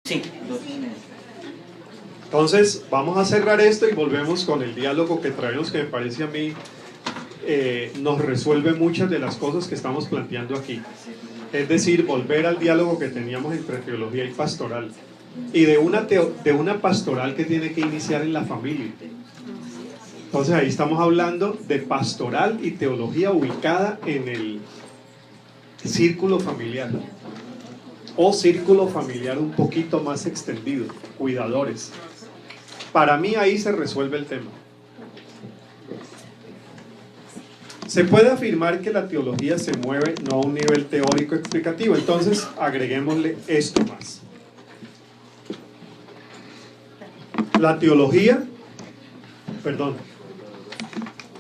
Sí. Entonces, vamos a cerrar esto y volvemos con el diálogo que traemos, que me parece a mí nos resuelve muchas de las cosas que estamos planteando aquí. Es decir, volver al diálogo que teníamos entre teología y pastoral. Y de una pastoral que tiene que iniciar en la familia. Entonces, ahí estamos hablando de pastoral y teología ubicada en el círculo familiar. O círculo familiar un poquito más extendido, cuidadores. Para mí ahí se resuelve el tema. Se puede afirmar que la teología se mueve no a un nivel teórico explicativo, entonces agreguémosle esto más. La teología,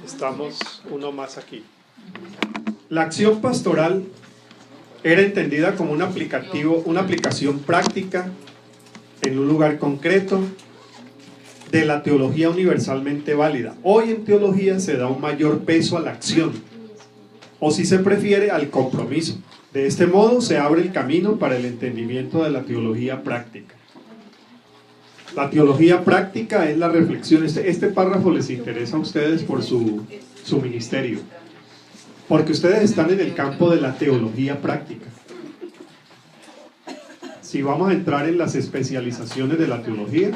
estamos uno más aquí. La acción pastoral era entendida como una aplicación práctica en un lugar concreto de la teología universalmente válida. Hoy en teología se da un mayor peso a la acción, o si se prefiere, al compromiso. De este modo se abre el camino para el entendimiento de la teología práctica. La teología práctica es la reflexión. Este párrafo les interesa a ustedes por su ministerio, porque ustedes están en el campo de la teología práctica. Si vamos a entrar en las especializaciones de la teología,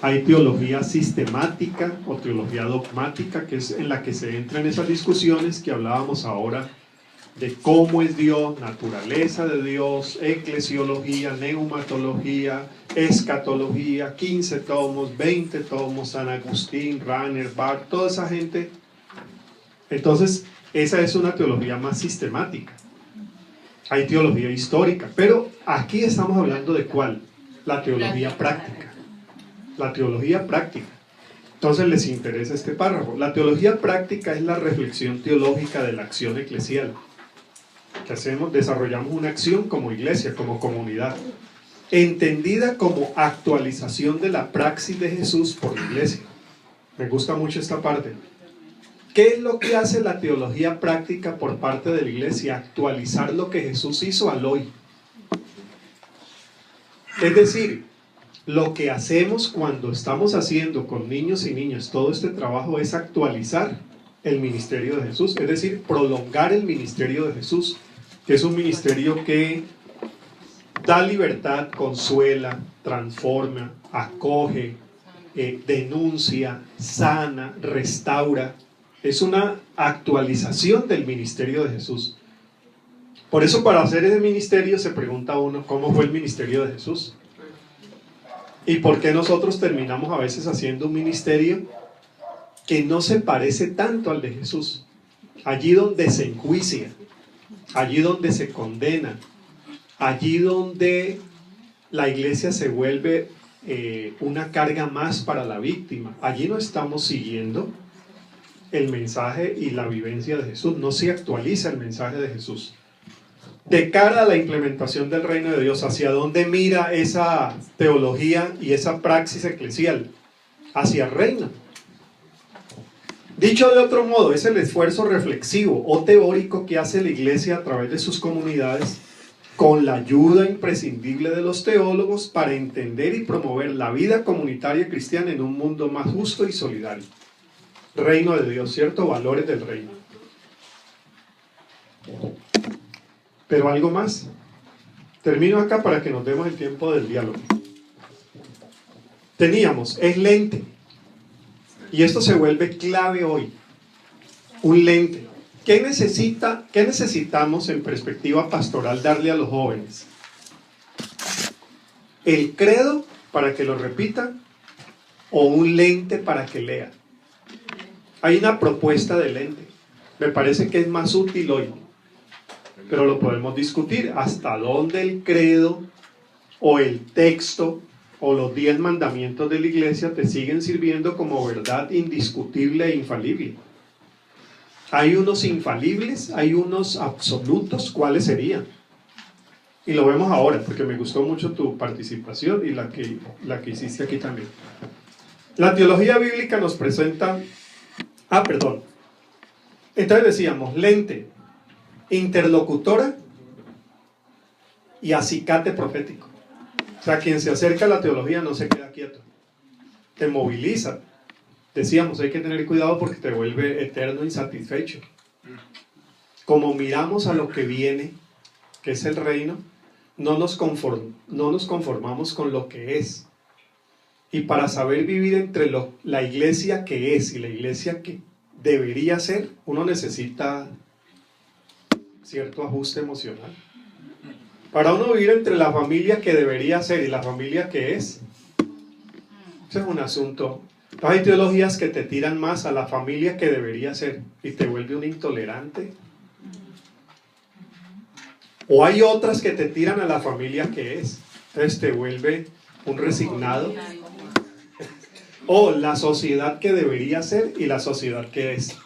hay teología sistemática o teología dogmática, que es en la que se entra en esas discusiones que hablábamos ahora de cómo es Dios, naturaleza de Dios, eclesiología, neumatología, escatología, 15 tomos, 20 tomos, San Agustín, Rahner, Barth, toda esa gente. Entonces, esa es una teología más sistemática. Hay teología histórica, pero aquí estamos hablando de ¿cuál? La teología práctica. La teología práctica. Entonces les interesa este párrafo. La teología práctica es la reflexión teológica de la acción eclesial. ¿Qué hacemos? Desarrollamos una acción como iglesia, como comunidad, entendida como actualización de la praxis de Jesús por la iglesia. Me gusta mucho esta parte. ¿Qué es lo que hace la teología práctica por parte de la iglesia? Actualizar lo que Jesús hizo al hoy. Es decir, lo que hacemos cuando estamos haciendo con niños y niñas todo este trabajo es actualizar el ministerio de Jesús, es decir, prolongar el ministerio de Jesús, que es un ministerio que da libertad, consuela, transforma, acoge, denuncia, sana, restaura. Es una actualización del ministerio de Jesús. Por eso, para hacer ese ministerio se pregunta uno, ¿cómo fue el ministerio de Jesús? ¿Y por qué nosotros terminamos a veces haciendo un ministerio que no se parece tanto al de Jesús? Allí donde se enjuicia, allí donde se condena, allí donde la iglesia se vuelve una carga más para la víctima, allí no estamos siguiendo el mensaje y la vivencia de Jesús, no se actualiza el mensaje de Jesús. De cara a la implementación del reino de Dios, ¿hacia dónde mira esa teología y esa praxis eclesial? Hacia el reino. Dicho de otro modo, es el esfuerzo reflexivo o teórico que hace la iglesia a través de sus comunidades con la ayuda imprescindible de los teólogos para entender y promover la vida comunitaria cristiana en un mundo más justo y solidario. Reino de Dios, ¿cierto? Valores del reino. Pero algo más. Termino acá para que nos demos el tiempo del diálogo. Teníamos, es lente. Y esto se vuelve clave hoy. Un lente. ¿Qué necesitamos en perspectiva pastoral darle a los jóvenes? ¿El credo para que lo repitan o un lente para que lean? Hay una propuesta de lente. Me parece que es más útil hoy. Pero lo podemos discutir. ¿Hasta dónde el credo o el texto o los 10 mandamientos de la iglesia te siguen sirviendo como verdad indiscutible e infalible? Hay unos infalibles, hay unos absolutos. ¿Cuáles serían? Y lo vemos ahora, porque me gustó mucho tu participación y la que hiciste aquí también. La teología bíblica nos presenta... Entonces decíamos, lente, interlocutora y acicate profético. O sea, quien se acerca a la teología no se queda quieto, te moviliza. Decíamos, hay que tener cuidado porque te vuelve eterno insatisfecho. Como miramos a lo que viene, que es el reino, no nos conformamos con lo que es. Y para saber vivir entre la iglesia que es y la iglesia que debería ser, uno necesita cierto ajuste emocional. Para uno vivir entre la familia que debería ser y la familia que es, ese es un asunto. Hay teologías que te tiran más a la familia que debería ser y te vuelve un intolerante. O hay otras que te tiran a la familia que es, entonces te vuelve un resignado. O la sociedad que debería ser y la sociedad que es.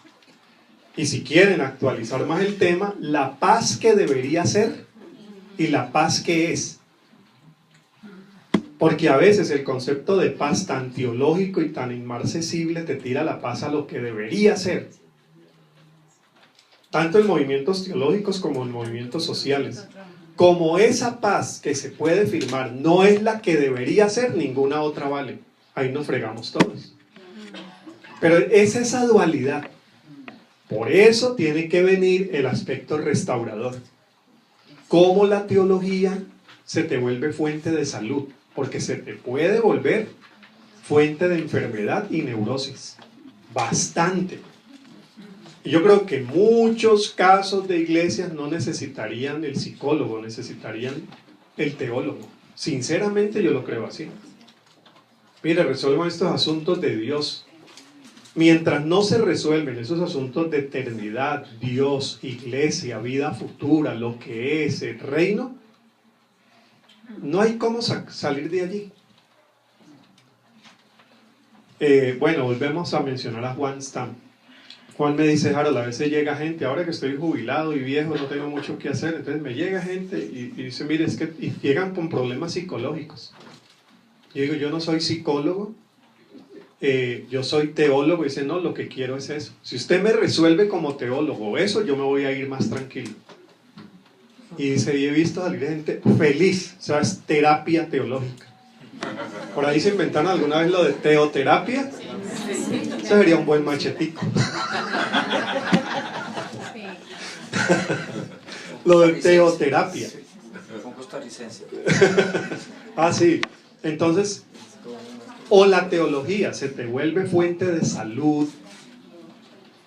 Y si quieren actualizar más el tema, la paz que debería ser y la paz que es. Porque a veces el concepto de paz tan teológico y tan inmarcesible te tira la paz a lo que debería ser. Tanto en movimientos teológicos como en movimientos sociales. Como esa paz que se puede firmar no es la que debería ser, ninguna otra vale. Ahí nos fregamos todos. Pero es esa dualidad. Por eso tiene que venir el aspecto restaurador. Cómo la teología se te vuelve fuente de salud, porque se te puede volver fuente de enfermedad y neurosis. Bastante. Y yo creo que muchos casos de iglesias no necesitarían el psicólogo, necesitarían el teólogo. Sinceramente yo lo creo así. Mire, resuelvan estos asuntos de Dios. Mientras no se resuelven esos asuntos de eternidad, Dios, iglesia, vida futura, lo que es el reino, no hay cómo salir de allí. Bueno, volvemos a mencionar a Juan Stam. Juan me dice, Harold, a veces llega gente, ahora que estoy jubilado y viejo, no tengo mucho que hacer, entonces me llega gente y dice, mire, es que y llegan con problemas psicológicos. Yo digo, yo no soy psicólogo, yo soy teólogo, y dice, no, lo que quiero es eso. Si usted me resuelve como teólogo eso, yo me voy a ir más tranquilo. Y dice, y he visto salir gente feliz, o sea, es terapia teológica. Por ahí se inventaron alguna vez lo de teoterapia. Eso sería un buen machetico. Lo de teoterapia. Ah, sí. Entonces, o la teología se te vuelve fuente de salud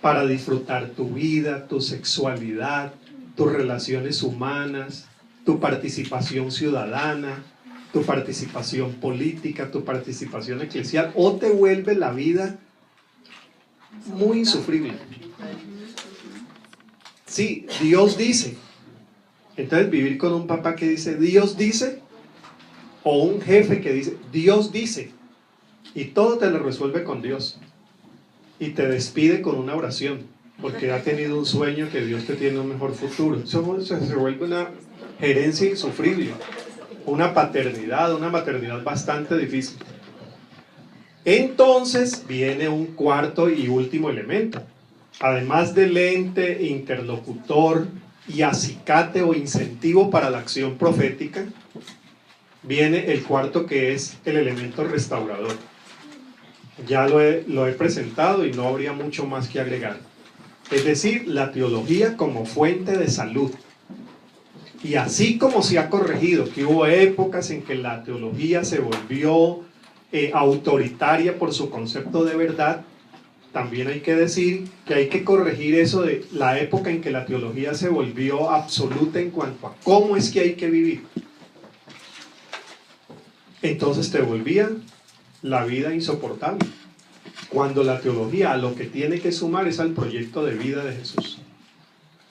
para disfrutar tu vida, tu sexualidad, tus relaciones humanas, tu participación ciudadana, tu participación política, tu participación eclesial, o te vuelve la vida muy insufrible. Sí, Dios dice. Entonces vivir con un papá que dice Dios dice, o un jefe que dice Dios dice, y todo te lo resuelve con Dios, y te despide con una oración, porque ha tenido un sueño que Dios te tiene un mejor futuro. Eso se vuelve una gerencia insufrible, una maternidad bastante difícil. Entonces viene un cuarto y último elemento. Además del ente interlocutor y acicate o incentivo para la acción profética, viene el cuarto, que es el elemento restaurador. Ya lo he presentado y no habría mucho más que agregar. Es decir, la teología como fuente de salud. Y así como se ha corregido, que hubo épocas en que la teología se volvió autoritaria por su concepto de verdad, también hay que decir que hay que corregir eso de la época en que la teología se volvió absoluta en cuanto a cómo es que hay que vivir. Entonces te volvía la vida insoportable. Cuando la teología a lo que tiene que sumar es al proyecto de vida de Jesús.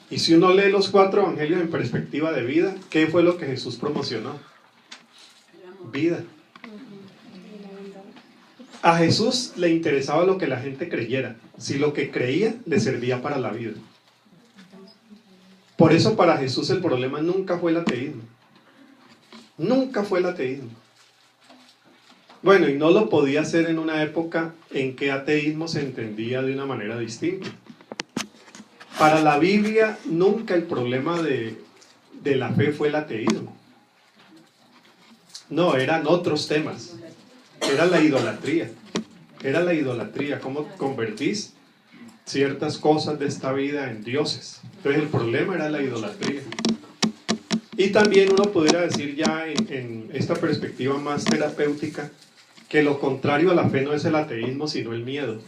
Y si uno lee los 4 evangelios en perspectiva de vida, ¿qué fue lo que Jesús promocionó? Vida. A Jesús le interesaba lo que la gente creyera. Si lo que creía le servía para la vida. Por eso para Jesús el problema nunca fue el ateísmo. Nunca fue el ateísmo. Bueno, y no lo podía hacer en una época en que ateísmo se entendía de una manera distinta. Para la Biblia nunca el problema de la fe fue el ateísmo. No, eran otros temas. Era la idolatría. Era la idolatría. ¿Cómo convertís ciertas cosas de esta vida en dioses? Entonces el problema era la idolatría. Y también uno pudiera decir ya en esta perspectiva más terapéutica que lo contrario a la fe no es el ateísmo, sino el miedo.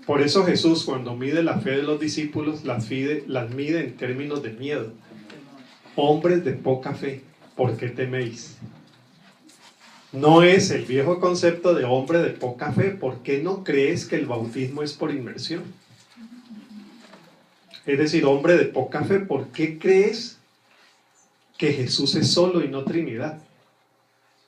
Por eso Jesús, cuando mide la fe de los discípulos, las mide en términos de miedo. Hombres de poca fe, ¿por qué teméis? No es el viejo concepto de hombre de poca fe. ¿Por qué no crees que el bautismo es por inmersión? Es decir, hombre de poca fe, ¿por qué crees que Jesús es solo y no Trinidad?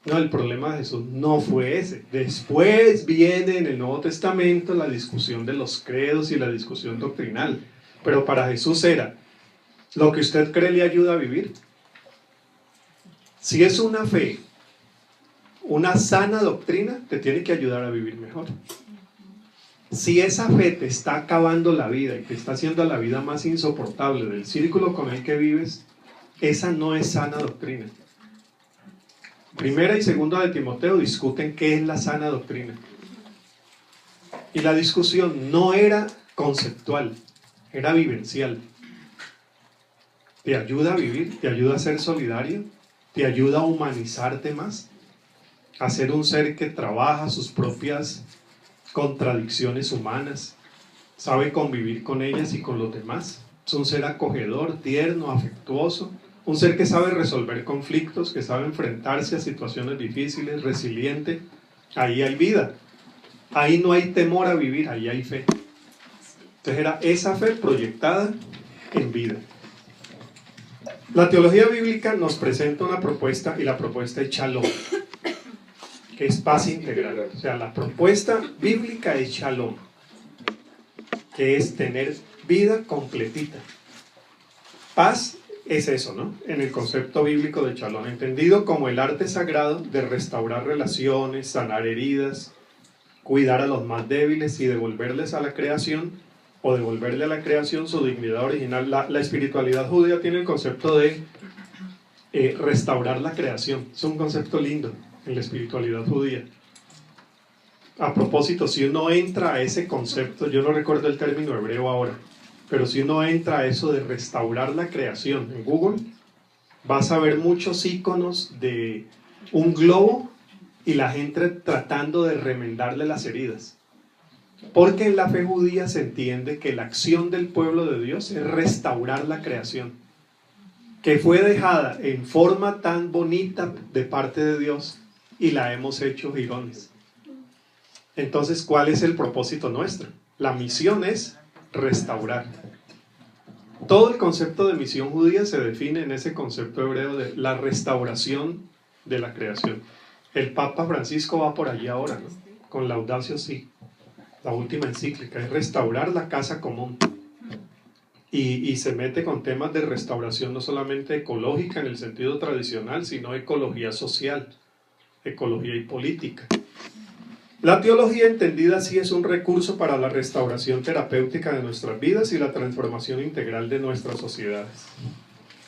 No, el problema de Jesús no fue ese. Después viene en el Nuevo Testamento la discusión de los credos y la discusión doctrinal. Pero para Jesús era, lo que usted cree le ayuda a vivir. Si es una fe, una sana doctrina, te tiene que ayudar a vivir mejor. Si esa fe te está acabando la vida y te está haciendo la vida más insoportable del círculo con el que vives, esa no es sana doctrina. Primera y segunda de Timoteo discuten qué es la sana doctrina. Y la discusión no era conceptual, era vivencial. Te ayuda a vivir, te ayuda a ser solidario, te ayuda a humanizarte más, a ser un ser que trabaja sus propias contradicciones humanas, sabe convivir con ellas y con los demás. Es un ser acogedor, tierno, afectuoso, un ser que sabe resolver conflictos, que sabe enfrentarse a situaciones difíciles, resiliente. Ahí hay vida, ahí no hay temor a vivir, ahí hay fe. Entonces era esa fe proyectada en vida. La teología bíblica nos presenta una propuesta, y la propuesta es Shalom, que es paz integral. O sea, la propuesta bíblica es Shalom, que es tener vida completita. Paz es eso, ¿no? En el concepto bíblico de Shalom, entendido como el arte sagrado de restaurar relaciones, sanar heridas, cuidar a los más débiles y devolverles a la creación, o devolverle a la creación su dignidad original. La espiritualidad judía tiene el concepto de restaurar la creación. Es un concepto lindo en la espiritualidad judía. A propósito, si uno entra a ese concepto, yo no recuerdo el término hebreo ahora, pero si uno entra a eso de restaurar la creación en Google, vas a ver muchos iconos de un globo y la gente tratando de remendarle las heridas. Porque en la fe judía se entiende que la acción del pueblo de Dios es restaurar la creación, que fue dejada en forma tan bonita de parte de Dios y la hemos hecho jirones. Entonces, ¿cuál es el propósito nuestro? La misión es restaurar. Todo el concepto de misión judía se define en ese concepto hebreo de la restauración de la creación. El Papa Francisco va por allí ahora, ¿no? Con Laudatio Si, la última encíclica, es restaurar la casa común. Y se mete con temas de restauración no solamente ecológica en el sentido tradicional, sino ecología social, ecología y política. La teología entendida así es un recurso para la restauración terapéutica de nuestras vidas y la transformación integral de nuestras sociedades.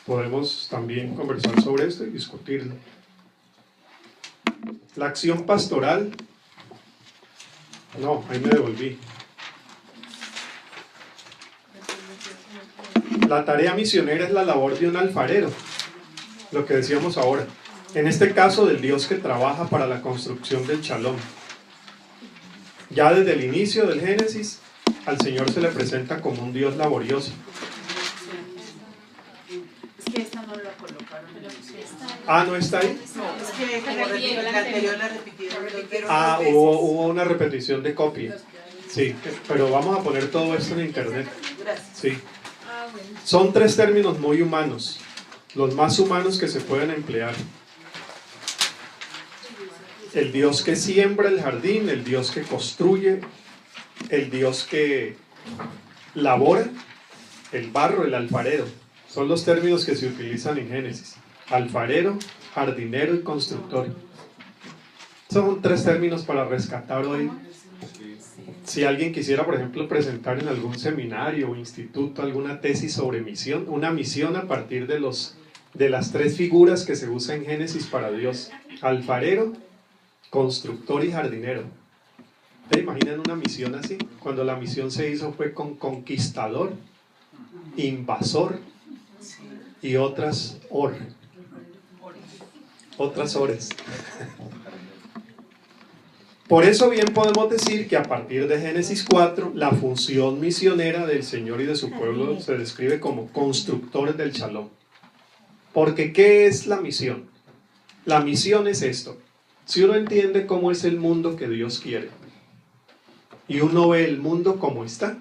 Podemos también conversar sobre esto y discutirlo. La acción pastoral. No, ahí me devolví. La tarea misionera es la labor de un alfarero, lo que decíamos ahora. En este caso, del Dios que trabaja para la construcción del Shalom. Ya desde el inicio del Génesis, al Señor se le presenta como un Dios laborioso. Es que esta no la colocaron. Ah, ¿no está ahí? No, es que como la anterior la repitieron. Ah, hubo una repetición de copia. Sí, pero vamos a poner todo esto en internet. Sí. Son tres términos muy humanos, los más humanos que se pueden emplear. El Dios que siembra el jardín, el Dios que construye, el Dios que labora, el barro, el alfarero. Son los términos que se utilizan en Génesis. Alfarero, jardinero y constructor. Son tres términos para rescatar hoy. Si alguien quisiera, por ejemplo, presentar en algún seminario o instituto alguna tesis sobre misión, una misión a partir de los de las tres figuras que se usa en Génesis para Dios: alfarero, constructor y jardinero. ¿Se imaginan una misión así? Cuando la misión se hizo fue con conquistador, invasor y otras ores. Por eso bien podemos decir que a partir de Génesis 4, la función misionera del Señor y de su pueblo se describe como constructores del Shalom. Porque ¿qué es la misión? La misión es esto. Si uno entiende cómo es el mundo que Dios quiere y uno ve el mundo como está,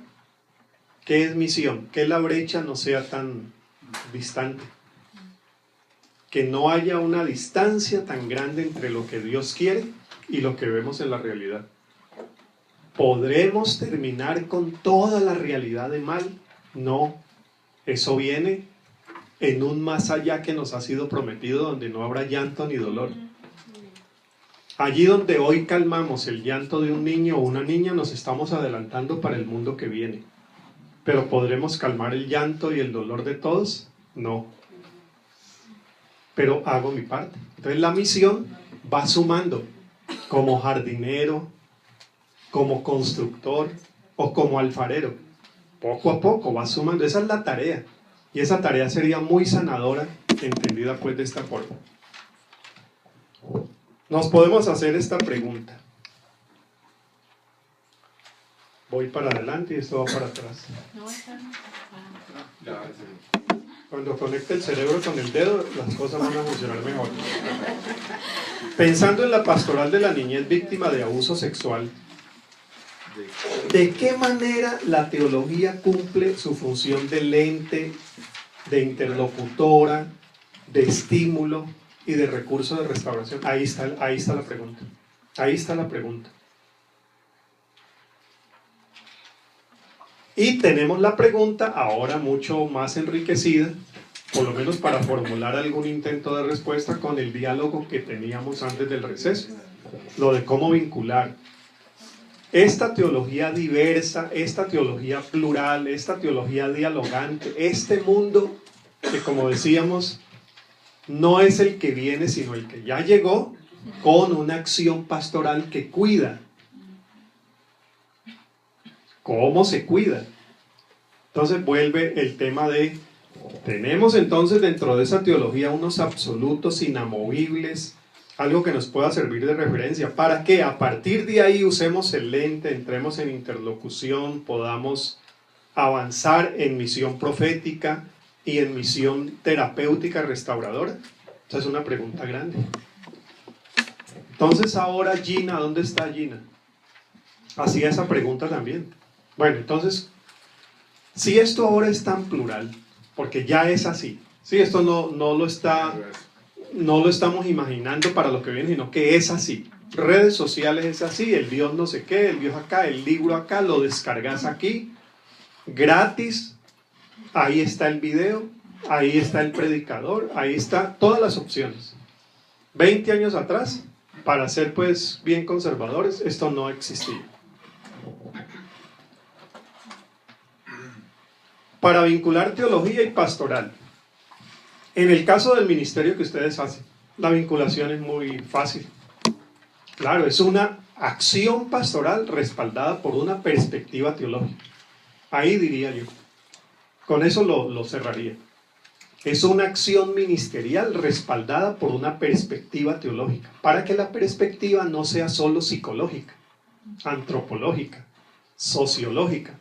¿qué es misión? Que la brecha no sea tan distante, que no haya una distancia tan grande entre lo que Dios quiere y lo que vemos en la realidad. ¿Podremos terminar con toda la realidad de mal? No, eso viene en un más allá que nos ha sido prometido, donde no habrá llanto ni dolor. Allí donde hoy calmamos el llanto de un niño o una niña, nos estamos adelantando para el mundo que viene. ¿Pero podremos calmar el llanto y el dolor de todos? No. Pero hago mi parte. Entonces la misión va sumando, como jardinero, como constructor o como alfarero. Poco a poco va sumando. Esa es la tarea. Y esa tarea sería muy sanadora, entendida pues de esta forma. Nos podemos hacer esta pregunta. Voy para adelante y esto va para atrás. Cuando conecte el cerebro con el dedo, las cosas van a funcionar mejor. Pensando en la pastoral de la niñez víctima de abuso sexual, ¿de qué manera la teología cumple su función de lente, de interlocutora, de estímulo y de recurso de restauración? Ahí está la pregunta. Ahí está la pregunta. Y tenemos la pregunta ahora mucho más enriquecida, por lo menos para formular algún intento de respuesta, con el diálogo que teníamos antes del receso. Lo de cómo vincular esta teología diversa, esta teología plural, esta teología dialogante, este mundo que, como decíamos, no es el que viene, sino el que ya llegó, con una acción pastoral que cuida. ¿Cómo se cuida? Entonces vuelve el tema de, tenemos entonces dentro de esa teología unos absolutos inamovibles, algo que nos pueda servir de referencia, para que a partir de ahí usemos el lente, entremos en interlocución, podamos avanzar en misión profética y en misión terapéutica restauradora. Esa es una pregunta grande. Entonces ahora Gina, ¿dónde está Gina? Hacía esa pregunta también. Bueno, entonces, si esto ahora es tan plural, porque ya es así, si esto no lo estamos imaginando para lo que viene, sino que es así. Redes sociales es así, el Dios no sé qué, el Dios acá, el libro acá, lo descargas aquí, gratis, ahí está el video, ahí está el predicador, ahí está todas las opciones. 20 años atrás, para ser pues bien conservadores, esto no existía. Para vincular teología y pastoral. En el caso del ministerio que ustedes hacen, la vinculación es muy fácil. Claro, es una acción pastoral respaldada por una perspectiva teológica. Ahí diría yo. Con eso lo cerraría. Es una acción ministerial respaldada por una perspectiva teológica, para que la perspectiva no sea solo psicológica, antropológica, sociológica,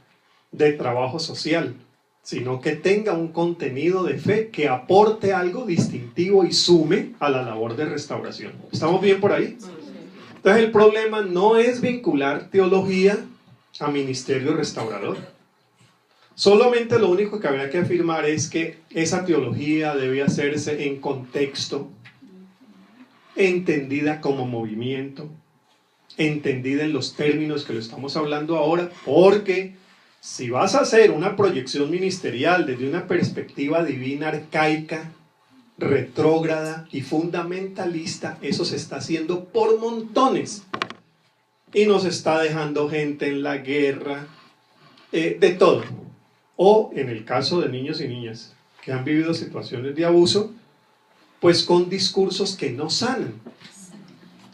de trabajo social, sino que tenga un contenido de fe que aporte algo distintivo y sume a la labor de restauración. ¿Estamos bien por ahí? Entonces el problema no es vincular teología a ministerio restaurador. Solamente lo único que habría que afirmar es que esa teología debe hacerse en contexto, entendida como movimiento, entendida en los términos que lo estamos hablando ahora, porque si vas a hacer una proyección ministerial desde una perspectiva divina arcaica, retrógrada y fundamentalista, eso se está haciendo por montones y nos está dejando gente en la guerra, de todo. O en el caso de niños y niñas que han vivido situaciones de abuso, Pues con discursos que no sanan,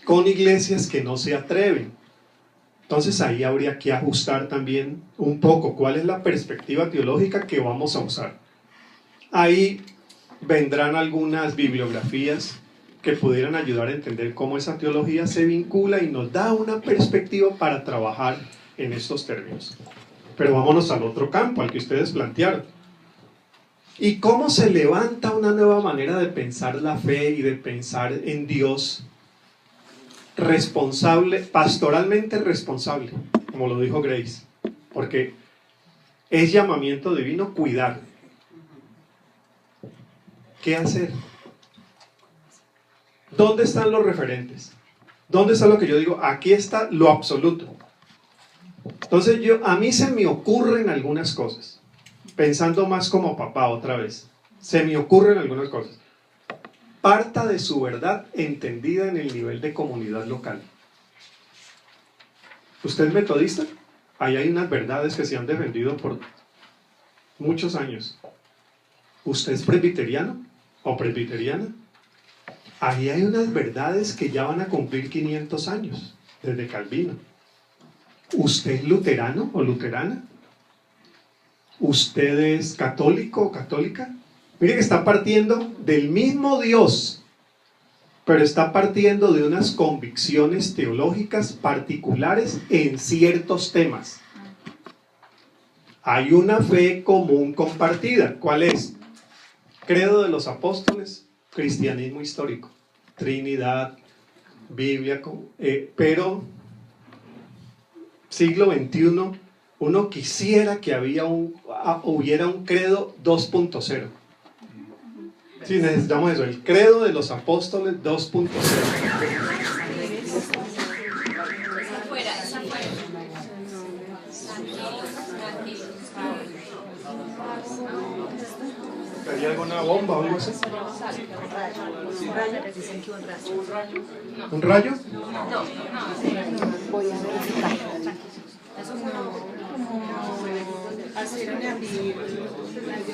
con iglesias que no se atreven. Entonces ahí habría que ajustar también un poco cuál es la perspectiva teológica que vamos a usar. Ahí vendrán algunas bibliografías que pudieran ayudar a entender cómo esa teología se vincula y nos da una perspectiva para trabajar en estos términos. Pero vámonos al otro campo, al que ustedes plantearon. ¿Y cómo se levanta una nueva manera de pensar la fe y de pensar en Dios responsable, pastoralmente responsable, como lo dijo Grace? Porque es llamamiento divino cuidar. ¿Qué hacer? ¿Dónde están los referentes? ¿Dónde está lo que yo digo? Aquí está lo absoluto. Entonces a mí se me ocurren algunas cosas, pensando más como papá otra vez, se me ocurren algunas cosas. Parta de su verdad entendida en el nivel de comunidad local. ¿Usted es metodista? Ahí hay unas verdades que se han defendido por muchos años. ¿Usted es presbiteriano o presbiteriana? Ahí hay unas verdades que ya van a cumplir 500 años, desde Calvino. ¿Usted es luterano o luterana? ¿Usted es católico o católica? Mire que está partiendo del mismo Dios, pero está partiendo de unas convicciones teológicas particulares en ciertos temas. Hay una fe común compartida. ¿Cuál es? Credo de los apóstoles, cristianismo histórico, Trinidad, Biblia, pero siglo XXI, uno quisiera que hubiera un credo 2.0. Sí, necesitamos eso, el credo de los apóstoles 2.0. ¿Hay alguna bomba o algo así? ¿Un rayo? Voy a verificar.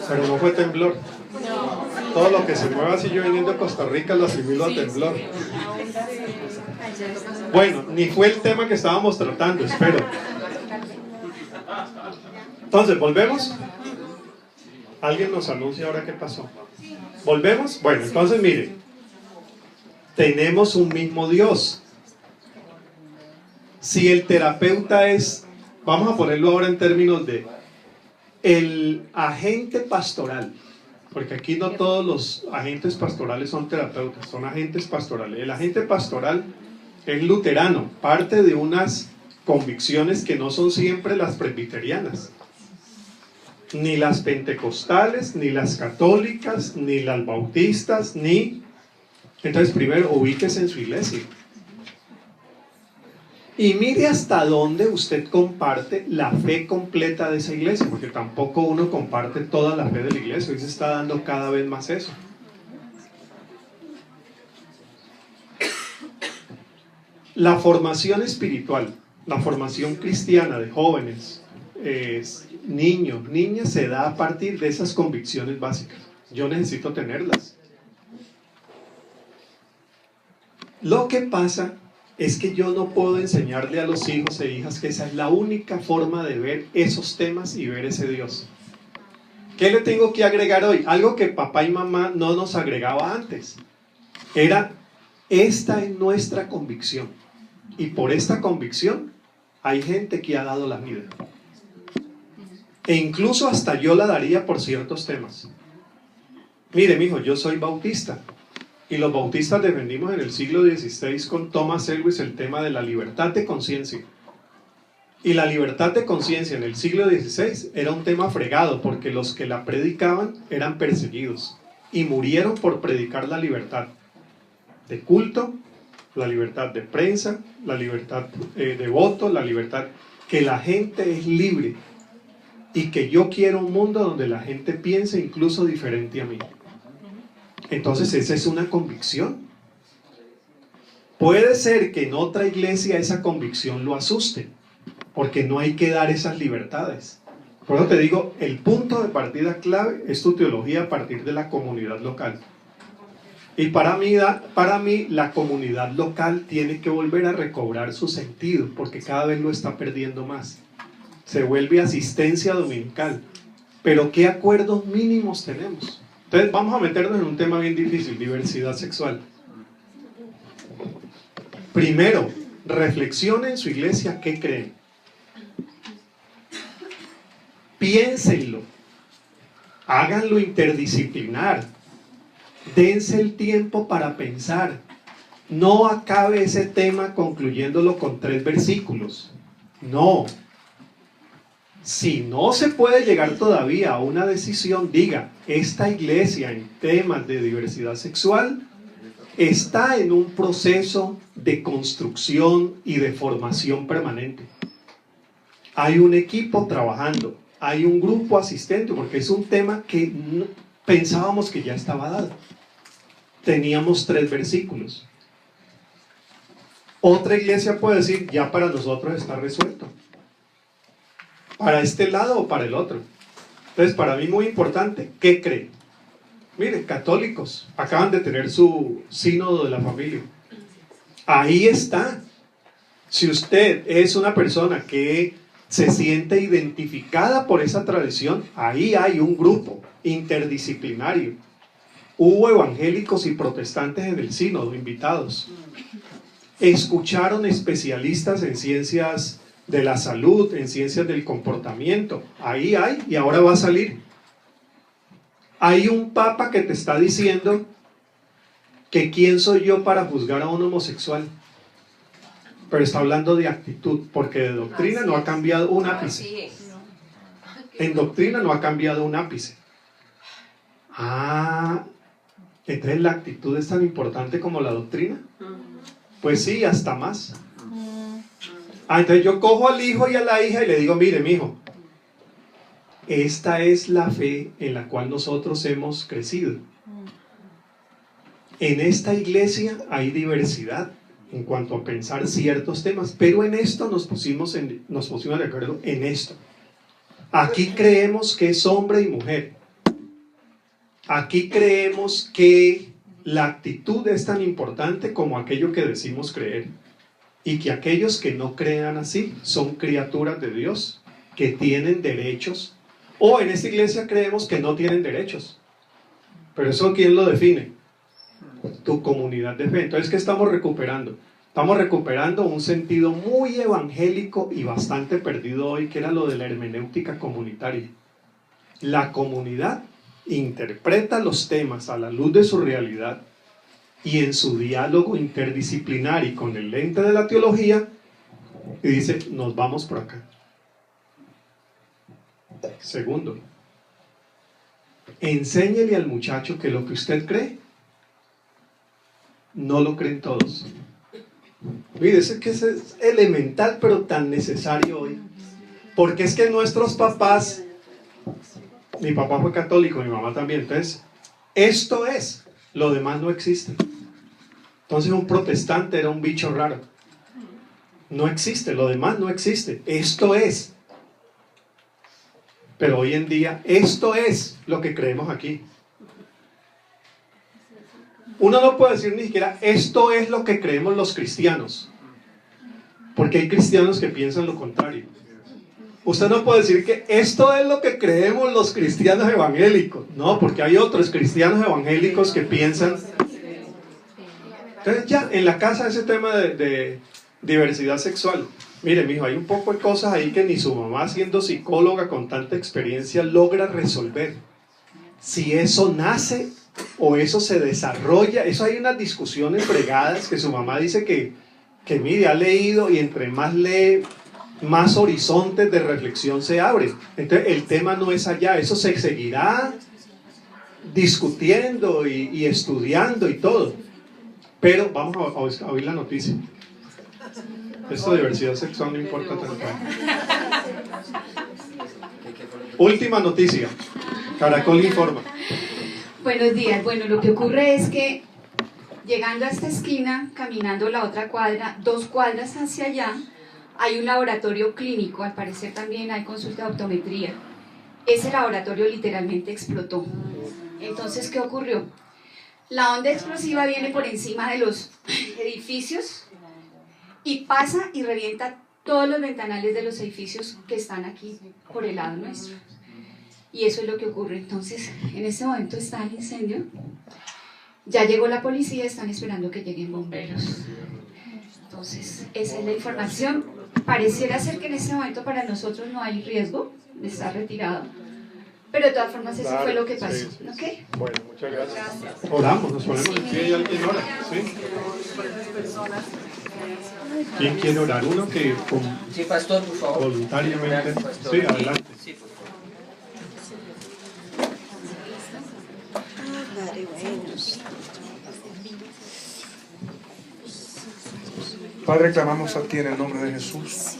Pero no fue temblor. Todo lo que se mueva si yo viniendo a Costa Rica lo asimilo a temblor. Bueno, ni fue el tema que estábamos tratando, espero. Entonces, ¿volvemos? ¿Alguien nos anuncia ahora qué pasó? ¿Volvemos? Bueno, entonces mire, tenemos un mismo Dios. Si el terapeuta es, vamos a ponerlo ahora en términos de el agente pastoral, porque aquí no todos los agentes pastorales son terapeutas, son agentes pastorales. El agente pastoral es luterano, parte de unas convicciones que no son siempre las presbiterianas, ni las pentecostales, ni las católicas, ni las bautistas, ni... Entonces primero ubíquese en su iglesia y mire hasta dónde usted comparte la fe completa de esa iglesia, porque tampoco uno comparte toda la fe de la iglesia. Hoy se está dando cada vez más eso. La formación espiritual, la formación cristiana de jóvenes, niños, niñas, se da a partir de esas convicciones básicas. Yo necesito tenerlas. Lo que pasa es que yo no puedo enseñarle a los hijos e hijas que esa es la única forma de ver esos temas y ver ese Dios. ¿Qué le tengo que agregar hoy? Algo que papá y mamá no nos agregaba antes. Era, esta es nuestra convicción. Y por esta convicción hay gente que ha dado la vida. E incluso hasta yo la daría por ciertos temas. Mire, mijo, yo soy bautista. Y los bautistas defendimos en el siglo XVI con Thomas Elwes el tema de la libertad de conciencia. Y la libertad de conciencia en el siglo XVI era un tema fregado, porque los que la predicaban eran perseguidos y murieron por predicar la libertad de culto, la libertad de prensa, la libertad de voto, la libertad, que la gente es libre y que yo quiero un mundo donde la gente piense incluso diferente a mí. Entonces esa es una convicción. Puede ser que en otra iglesia esa convicción lo asuste, porque no hay que dar esas libertades. Por eso te digo, el punto de partida clave es tu teología a partir de la comunidad local. Y para mí la comunidad local tiene que volver a recobrar su sentido, porque cada vez lo está perdiendo más. Se vuelve asistencia dominical. Pero ¿qué acuerdos mínimos tenemos? Entonces vamos a meternos en un tema bien difícil, diversidad sexual. Primero, reflexionen en su iglesia qué creen. Piénsenlo. Háganlo interdisciplinar. Dense el tiempo para pensar. No acabe ese tema concluyéndolo con 3 versículos. No. Si no se puede llegar todavía a una decisión, diga, esta iglesia en temas de diversidad sexual está en un proceso de construcción y de formación permanente. Hay un equipo trabajando, hay un grupo asistente, porque es un tema que pensábamos que ya estaba dado. Teníamos 3 versículos. Otra iglesia puede decir, ya para nosotros está resuelto. ¿Para este lado o para el otro? Entonces, para mí muy importante, ¿qué creen? Miren, católicos, acaban de tener su sínodo de la familia. Ahí está. Si usted es una persona que se siente identificada por esa tradición, ahí hay un grupo interdisciplinario. Hubo evangélicos y protestantes en el sínodo, invitados. Escucharon especialistas en ciencias de la salud, en ciencias del comportamiento. Ahí hay, y ahora va a salir. Hay un papa que te está diciendo que quién soy yo para juzgar a un homosexual. Pero está hablando de actitud, porque de doctrina no ha cambiado un ápice. En doctrina no ha cambiado un ápice. Entonces la actitud es tan importante como la doctrina. Pues sí, hasta más. Entonces yo cojo al hijo y a la hija y le digo, mire, mijo, esta es la fe en la cual nosotros hemos crecido. En esta iglesia hay diversidad en cuanto a pensar ciertos temas, pero en esto nos pusimos de acuerdo en esto. Aquí creemos que es hombre y mujer. Aquí creemos que la actitud es tan importante como aquello que decimos creer. Y que aquellos que no crean así son criaturas de Dios, que tienen derechos. O en esta iglesia creemos que no tienen derechos. Pero eso, ¿quién lo define? Tu comunidad de fe. Entonces, ¿qué estamos recuperando? Estamos recuperando un sentido muy evangélico y bastante perdido hoy, que era lo de la hermenéutica comunitaria. La comunidad interpreta los temas a la luz de su realidad y en su diálogo interdisciplinar y con el lente de la teología, y dice, nos vamos por acá. Segundo, enséñele al muchacho que lo que usted cree, no lo creen todos. Mire, es que es elemental, pero tan necesario hoy. Porque es que nuestros papás, mi papá fue católico, mi mamá también, entonces, esto es, lo demás no existe. Entonces un protestante era un bicho raro. No existe, lo demás no existe. Esto es. Pero hoy en día, esto es lo que creemos aquí. Uno no puede decir ni siquiera, esto es lo que creemos los cristianos. Porque hay cristianos que piensan lo contrario. Usted no puede decir que esto es lo que creemos los cristianos evangélicos. No, porque hay otros cristianos evangélicos que piensan. Entonces ya, en la casa ese tema de diversidad sexual. Mire, mijo, hay un poco de cosas ahí que ni su mamá, siendo psicóloga con tanta experiencia, logra resolver. Si eso nace o eso se desarrolla, eso hay unas discusiones fregadas que su mamá dice que mire, ha leído, y entre más lee, más horizontes de reflexión se abren. Entonces el tema no es allá, eso se seguirá discutiendo y estudiando y todo. Pero vamos a oír la noticia. Esto de diversidad sexual no importa tanto. Última noticia. Caracol informa. Buenos días. Bueno, lo que ocurre es que llegando a esta esquina, caminando la otra cuadra, 2 cuadras hacia allá, hay un laboratorio clínico. Al parecer también hay consulta de optometría. Ese laboratorio literalmente explotó. Entonces, ¿qué ocurrió? La onda explosiva viene por encima de los edificios y pasa y revienta todos los ventanales de los edificios que están aquí por el lado nuestro. Y eso es lo que ocurre. Entonces, en este momento está el incendio. Ya llegó la policía, están esperando que lleguen bomberos. Entonces, esa es la información. Pareciera ser que en este momento para nosotros no hay riesgo de estar retirado. Pero de todas formas eso fue lo que pasó. Sí, sí. ¿Okay? Bueno, muchas gracias. Oramos, nos ponemos en pie y alguien ora. ¿Sí? ¿Quién quiere orar? Uno que Sí, pastor, por favor. voluntariamente. Pastor. Sí, adelante. Sí, por favor. Padre, clamamos a ti en el nombre de Jesús,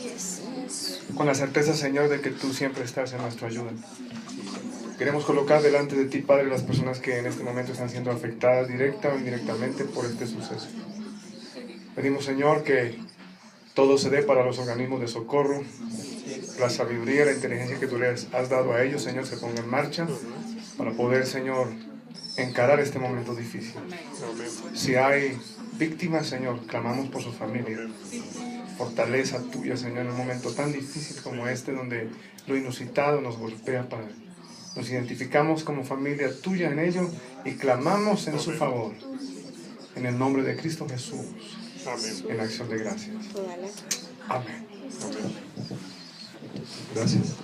con la certeza, Señor, de que tú siempre estás en nuestra ayuda. Queremos colocar delante de ti, Padre, las personas que en este momento están siendo afectadas directa o indirectamente por este suceso. Pedimos, Señor, que todo se dé para los organismos de socorro, la sabiduría, la inteligencia que tú les has dado a ellos, Señor, se ponga en marcha para poder, Señor, encarar este momento difícil. Si hay víctimas, Señor, clamamos por su familia. Fortaleza tuya, Señor, en un momento tan difícil como este, donde lo inusitado nos golpea, Padre. Nos identificamos como familia tuya en ello y clamamos en su favor. En el nombre de Cristo Jesús. Amén. En acción de gracias. Amén. Gracias.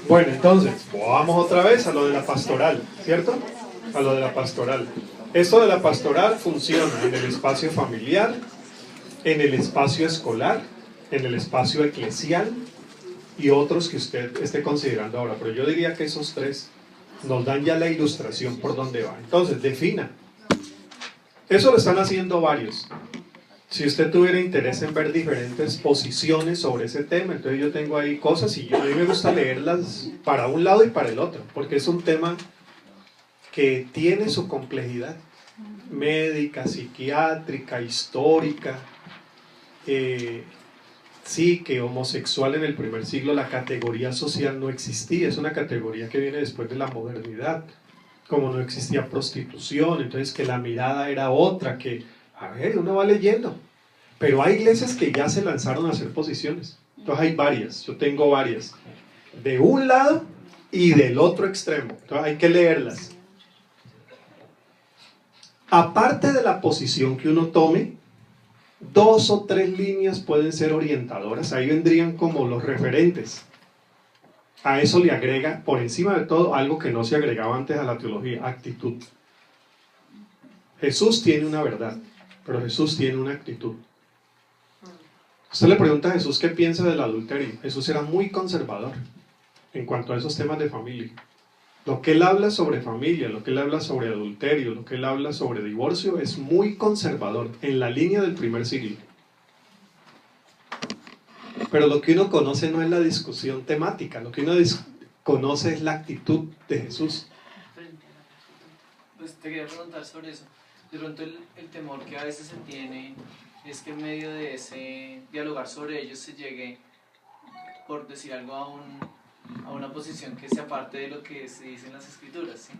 Bueno, entonces, vamos otra vez a lo de la pastoral, ¿cierto? A lo de la pastoral. Esto de la pastoral funciona en el espacio familiar, en el espacio escolar, en el espacio eclesial y otros que usted esté considerando ahora. Pero yo diría que esos tres nos dan ya la ilustración por dónde va. Entonces, defina. Eso lo están haciendo varios. Si usted tuviera interés en ver diferentes posiciones sobre ese tema, entonces yo tengo ahí cosas y a mí me gusta leerlas para un lado y para el otro, porque es un tema que tiene su complejidad médica, psiquiátrica, histórica. Sí, que homosexual en el primer siglo la categoría social no existía, es una categoría que viene después de la modernidad, como no existía prostitución, entonces que la mirada era otra, que, a ver, uno va leyendo, pero hay iglesias que ya se lanzaron a hacer posiciones, entonces hay varias, yo tengo varias, de un lado y del otro extremo, entonces hay que leerlas. Aparte de la posición que uno tome, 2 o 3 líneas pueden ser orientadoras, ahí vendrían como los referentes. A eso le agrega, por encima de todo, algo que no se agregaba antes a la teología: actitud. Jesús tiene una verdad, pero Jesús tiene una actitud. Usted le pregunta a Jesús qué piensa del adulterio. Jesús era muy conservador en cuanto a esos temas de familia. Lo que él habla sobre familia, lo que él habla sobre adulterio, lo que él habla sobre divorcio es muy conservador, en la línea del primer siglo. Pero lo que uno conoce no es la discusión temática, lo que uno conoce es la actitud de Jesús. Pues te quería preguntar sobre eso. De pronto el temor que a veces se tiene es que en medio de ese dialogar sobre ellos se llegue, por decir algo, a una posición que se aparte de lo que se dice en las escrituras, ¿sí?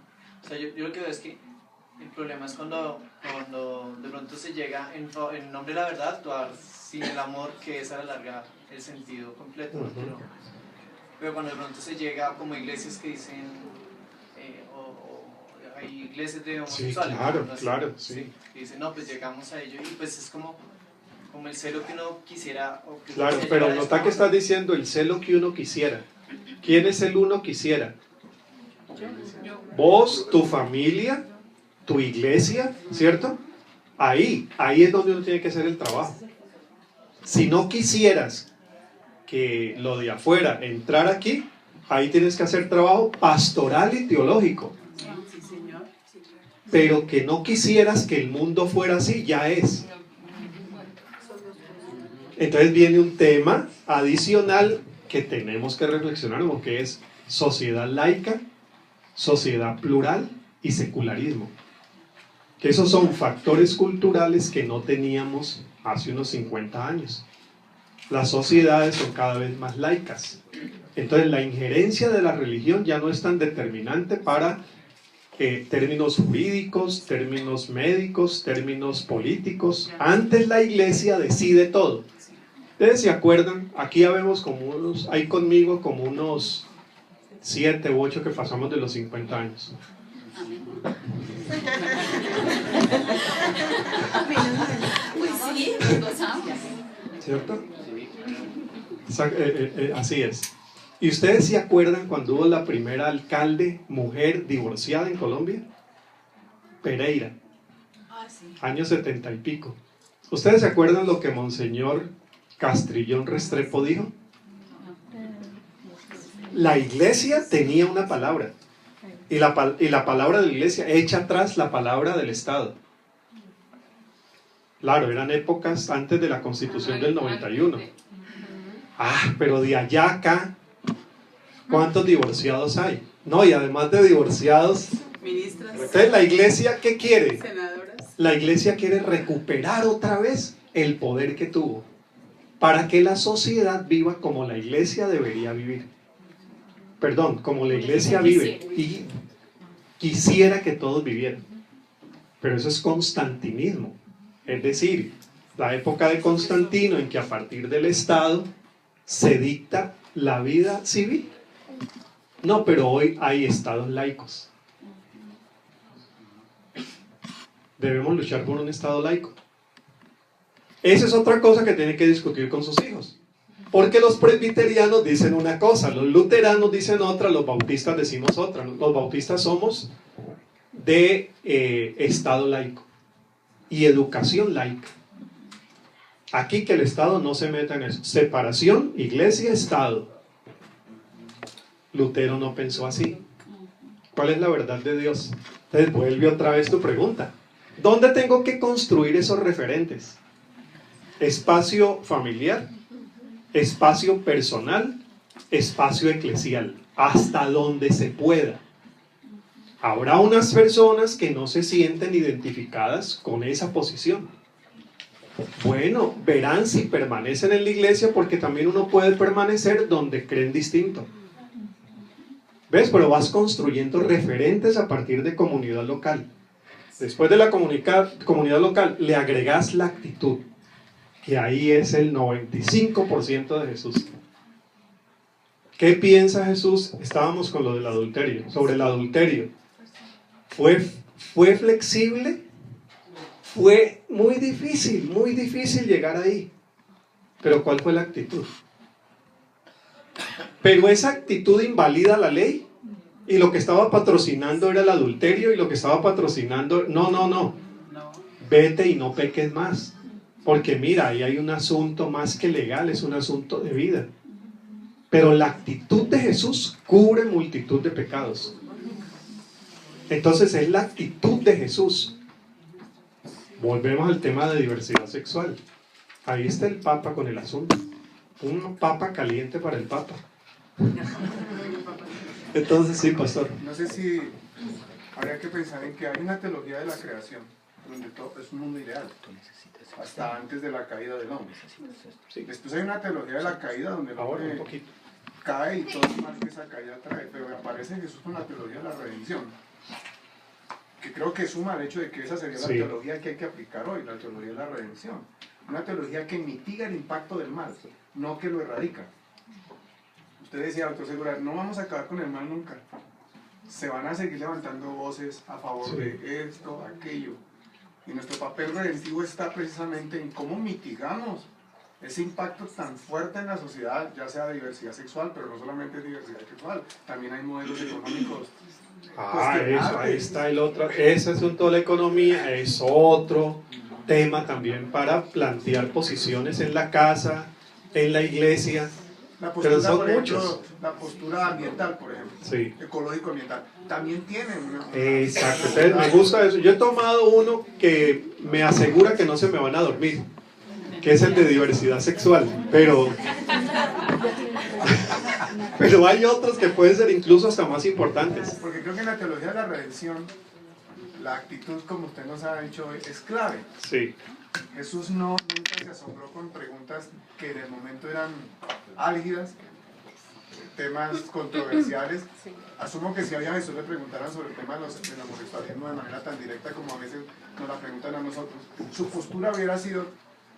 O sea, yo lo que veo es que el problema es cuando de pronto se llega en nombre de la verdad a actuar sin el amor, que es a la larga el sentido completo, ¿no? Pero cuando de pronto se llega como iglesias que dicen, hay iglesias de homosexuales, Sí, claro, ¿no? claro, sí. Sí, que dicen, no, pues llegamos a ello, y pues es como el celo que uno quisiera. O que Claro, uno pero quisiera nota que estás diciendo el celo que uno quisiera. ¿Quién es el uno quisiera? Vos, tu familia, tu iglesia, ¿cierto? Ahí es donde uno tiene que hacer el trabajo. Si no quisieras que lo de afuera entrara aquí, ahí tienes que hacer trabajo pastoral y teológico. Pero que no quisieras que el mundo fuera así, ya es. Entonces viene un tema adicional que tenemos que reflexionar, como que es sociedad laica, sociedad plural y secularismo. Que esos son factores culturales que no teníamos hace unos 50 años. Las sociedades son cada vez más laicas. Entonces la injerencia de la religión ya no es tan determinante para términos jurídicos, términos médicos, términos políticos. Antes la iglesia decide todo. ¿Ustedes se acuerdan? Aquí ya vemos como unos, hay conmigo como unos 7 u 8 que pasamos de los 50 años. Pues sí, gozamos. ¿Cierto? Así es. ¿Y ustedes se acuerdan cuando hubo la primera alcalde mujer divorciada en Colombia? Pereira. Años 70 y pico. ¿Ustedes se acuerdan lo que Monseñor Castrillón Restrepo dijo? La iglesia tenía una palabra. Y la palabra de la iglesia echa atrás la palabra del Estado. Claro, eran épocas antes de la Constitución del 91. Pero de allá a acá, ¿cuántos divorciados hay? No, y además de divorciados, Ministras, entonces la iglesia, ¿qué quiere? senadoras. La iglesia quiere recuperar otra vez el poder que tuvo, para que la sociedad viva como la iglesia debería vivir. Perdón, como la iglesia vive y quisiera que todos vivieran. Pero eso es constantinismo. Es decir, la época de Constantino en que a partir del Estado se dicta la vida civil. No, pero hoy hay estados laicos. Debemos luchar por un estado laico. Esa es otra cosa que tiene que discutir con sus hijos. Porque los presbiterianos dicen una cosa, los luteranos dicen otra, los bautistas decimos otra. Los bautistas somos de estado laico y educación laica. Aquí que el Estado no se meta en eso. Separación, iglesia-estado. Lutero no pensó así. ¿Cuál es la verdad de Dios? Entonces vuelve otra vez tu pregunta. ¿Dónde tengo que construir esos referentes? Espacio familiar, espacio personal, espacio eclesial, hasta donde se pueda. Habrá unas personas que no se sienten identificadas con esa posición. Bueno, verán si permanecen en la iglesia, porque también uno puede permanecer donde creen distinto. ¿Ves? Pero vas construyendo referentes a partir de comunidad local. Después de la comunidad local, le agregas la actitud, que ahí es el 95% de Jesús. ¿Qué piensa Jesús? Estábamos con lo del adulterio. Sobre el adulterio. ¿Fue flexible? Fue muy difícil llegar ahí. Pero ¿cuál fue la actitud? Pero esa actitud invalida la ley. Y lo que estaba patrocinando era el adulterio, y lo que estaba patrocinando... No. Vete y no peques más. Porque mira, ahí hay un asunto más que legal, es un asunto de vida. Pero la actitud de Jesús cubre multitud de pecados. Entonces es la actitud de Jesús. Volvemos al tema de diversidad sexual. Ahí está el Papa con el asunto. Un Papa caliente para el Papa. Entonces sí, pastor. No sé si habría que pensar en que hay una teología de la creación, donde todo es un mundo ideal, hasta antes de la caída del hombre. Después hay una teología de la caída donde el Ahora un hombre poquito. cae y todo el mal que esa caída trae, pero aparece Jesús con la teología de la redención, que creo que suma el hecho de que esa sería la teología que hay que aplicar hoy, la teología de la redención. Una teología que mitiga el impacto del mal, no que lo erradica. Usted decía, doctor Segura, no vamos a acabar con el mal nunca. Se van a seguir levantando voces a favor de esto, aquello. Y nuestro papel redentivo está precisamente en cómo mitigamos ese impacto tan fuerte en la sociedad, ya sea de diversidad sexual, pero no solamente diversidad sexual, también hay modelos económicos. Eso, ahí está el otro. Ese asunto de la economía es otro tema también para plantear posiciones en la casa, en la iglesia. La postura, Pero son por ejemplo, muchos. la postura ambiental, por ejemplo, ecológico-ambiental, también tiene una... Exacto, entonces me gusta eso. Yo he tomado uno que me asegura que no se me van a dormir, que es el de diversidad sexual, pero hay otros que pueden ser incluso hasta más importantes. Porque creo que en la teología de la redención, la actitud, como usted nos ha dicho, es clave. Sí. Jesús nunca se asombró con preguntas que en el momento eran álgidas, temas controversiales. Asumo que si a Jesús le preguntaran sobre el tema del homosexualismo de manera tan directa como a veces nos la preguntan a nosotros, su postura hubiera sido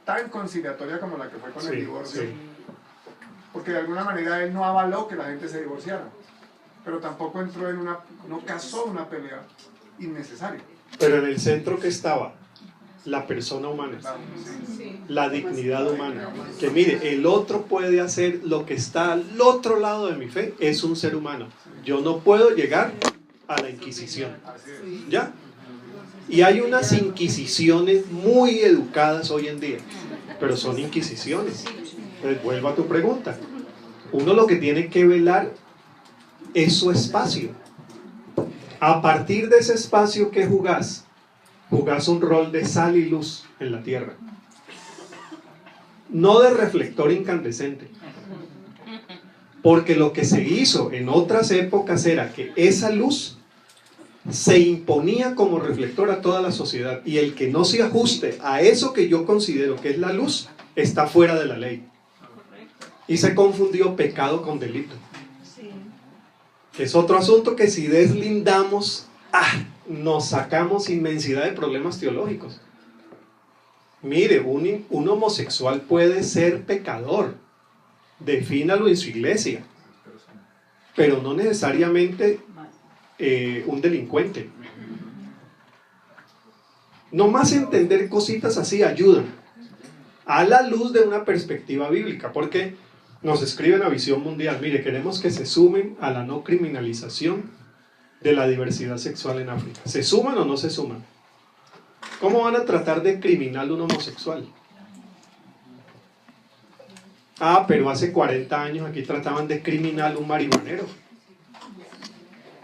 tan conciliatoria como la que fue con el divorcio, porque de alguna manera él no avaló que la gente se divorciara, pero tampoco entró en no casó una pelea innecesaria. Pero en el centro que estaba la persona humana, la dignidad humana, que mire, el otro puede hacer lo que está al otro lado de mi fe, es un ser humano. Yo no puedo llegar a la Inquisición, ¿ya? Y hay unas inquisiciones muy educadas hoy en día, pero son inquisiciones. Entonces vuelvo a tu pregunta. Uno lo que tiene que velar es su espacio. A partir de ese espacio que jugás un rol de sal y luz en la tierra, no de reflector incandescente, porque lo que se hizo en otras épocas era que esa luz se imponía como reflector a toda la sociedad, y el que no se ajuste a eso que yo considero que es la luz está fuera de la ley, y se confundió pecado con delito, que es otro asunto que si deslindamos, nos sacamos inmensidad de problemas teológicos. Mire, un homosexual puede ser pecador, defínalo en su iglesia, pero no necesariamente un delincuente. Nomás entender cositas así ayudan a la luz de una perspectiva bíblica, porque nos escriben a Visión Mundial, mire, queremos que se sumen a la no criminalización de la diversidad sexual en África. ¿Se suman o no se suman? ¿Cómo van a tratar de criminal un homosexual? Pero hace 40 años aquí trataban de criminal un marihuanero.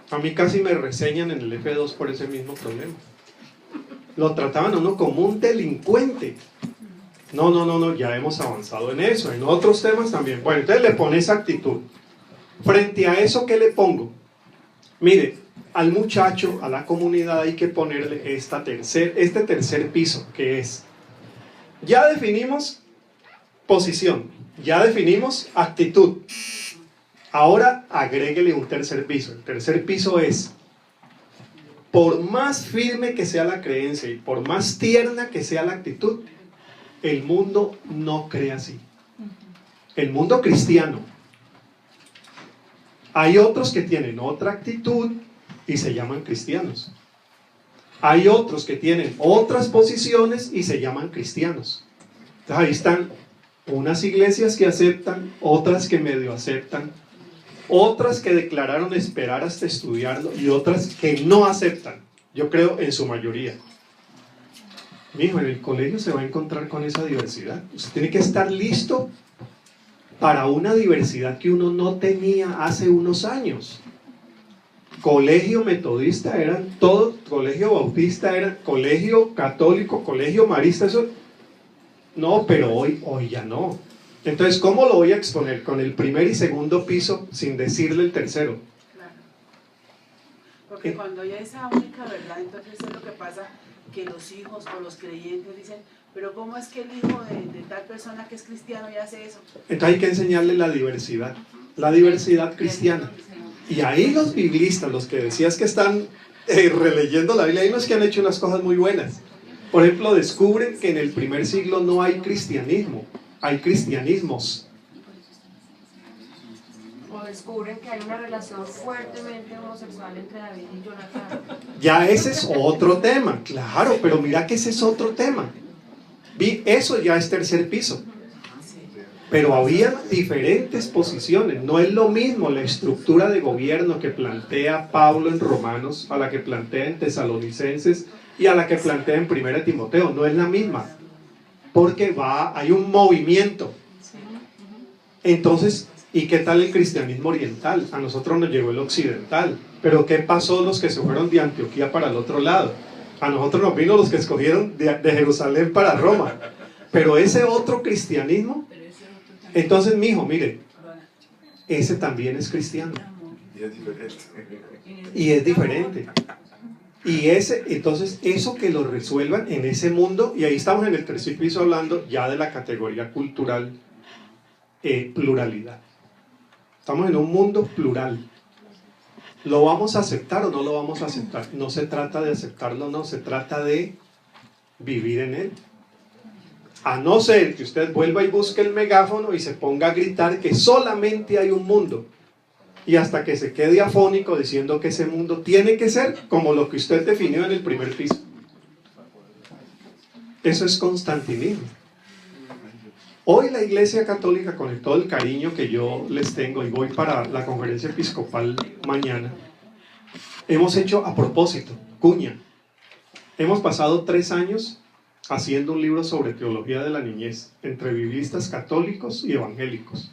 A mí casi me reseñan en el F2 por ese mismo problema. Lo trataban a uno como un delincuente. No, ya hemos avanzado en eso, en otros temas también. Bueno, entonces le pone esa actitud. Frente a eso, ¿qué le pongo? Mire, al muchacho, a la comunidad hay que ponerle este tercer piso, que es, ya definimos posición, ya definimos actitud. Ahora agréguele un tercer piso. El tercer piso es, por más firme que sea la creencia y por más tierna que sea la actitud, el mundo no cree así. El mundo cristiano. Hay otros que tienen otra actitud y se llaman cristianos. Hay otros que tienen otras posiciones y se llaman cristianos. Entonces ahí están unas iglesias que aceptan, otras que medio aceptan, otras que declararon esperar hasta estudiarlo y otras que no aceptan. Yo creo en su mayoría. Mijo, en el colegio se va a encontrar con esa diversidad. Usted tiene que estar listo para una diversidad que uno no tenía hace unos años. Colegio metodista eran todo, colegio bautista era, colegio católico, colegio marista, eso. No, pero hoy ya no. Entonces, ¿cómo lo voy a exponer? Con el primer y segundo piso sin decirle el tercero. Claro. Porque cuando hay esa única verdad, entonces es lo que pasa, que los hijos o los creyentes dicen, pero ¿cómo es que el hijo de tal persona que es cristiano y hace eso? Entonces hay que enseñarle la diversidad cristiana. Y ahí los biblistas, los que decías que están releyendo la Biblia, hay unos que han hecho unas cosas muy buenas. Por ejemplo, descubren que en el primer siglo no hay cristianismo, hay cristianismos. O descubren que hay una relación fuertemente homosexual entre David y Jonatán. Ya ese es otro tema, claro, pero mira que ese es otro tema. Eso ya es tercer piso. Pero había diferentes posiciones. No es lo mismo la estructura de gobierno que plantea Pablo en Romanos a la que plantea en Tesalonicenses y a la que plantea en 1 Timoteo. No es la misma. Porque hay un movimiento. Entonces, ¿y qué tal el cristianismo oriental? A nosotros nos llegó el occidental. Pero ¿qué pasó los que se fueron de Antioquía para el otro lado? A nosotros nos vino los que escogieron de Jerusalén para Roma. Pero ese otro cristianismo, entonces mijo, mire, ese también es cristiano. Y es diferente. Y es diferente. Y entonces eso que lo resuelvan en ese mundo, y ahí estamos en el tercer piso hablando ya de la categoría cultural, pluralidad. Estamos en un mundo plural. ¿Lo vamos a aceptar o no lo vamos a aceptar? No se trata de aceptarlo, no, se trata de vivir en él. A no ser que usted vuelva y busque el megáfono y se ponga a gritar que solamente hay un mundo, y hasta que se quede afónico diciendo que ese mundo tiene que ser como lo que usted definió en el primer piso. Eso es constantinismo. Hoy la Iglesia Católica, con todo el cariño que yo les tengo, y voy para la conferencia episcopal mañana, hemos hecho a propósito, cuña, hemos pasado 3 años haciendo un libro sobre teología de la niñez, entre biblistas católicos y evangélicos.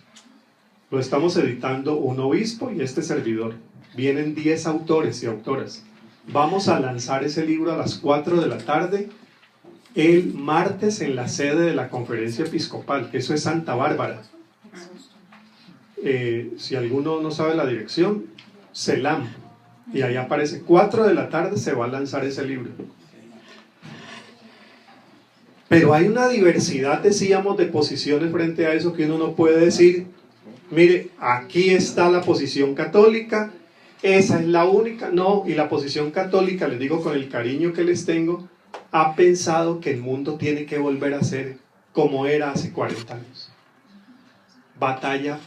Lo estamos editando un obispo y este servidor. Vienen 10 autores y autoras. Vamos a lanzar ese libro a las 4 de la tarde el martes en la sede de la conferencia episcopal, que eso es Santa Bárbara. Si alguno no sabe la dirección, CELAM. Y ahí aparece 4 de la tarde, se va a lanzar ese libro. Pero hay una diversidad, decíamos, de posiciones frente a eso, que uno no puede decir, mire, aquí está la posición católica, esa es la única. No, y la posición católica, les digo con el cariño que les tengo, ha pensado que el mundo tiene que volver a ser como era hace 40 años. Batalla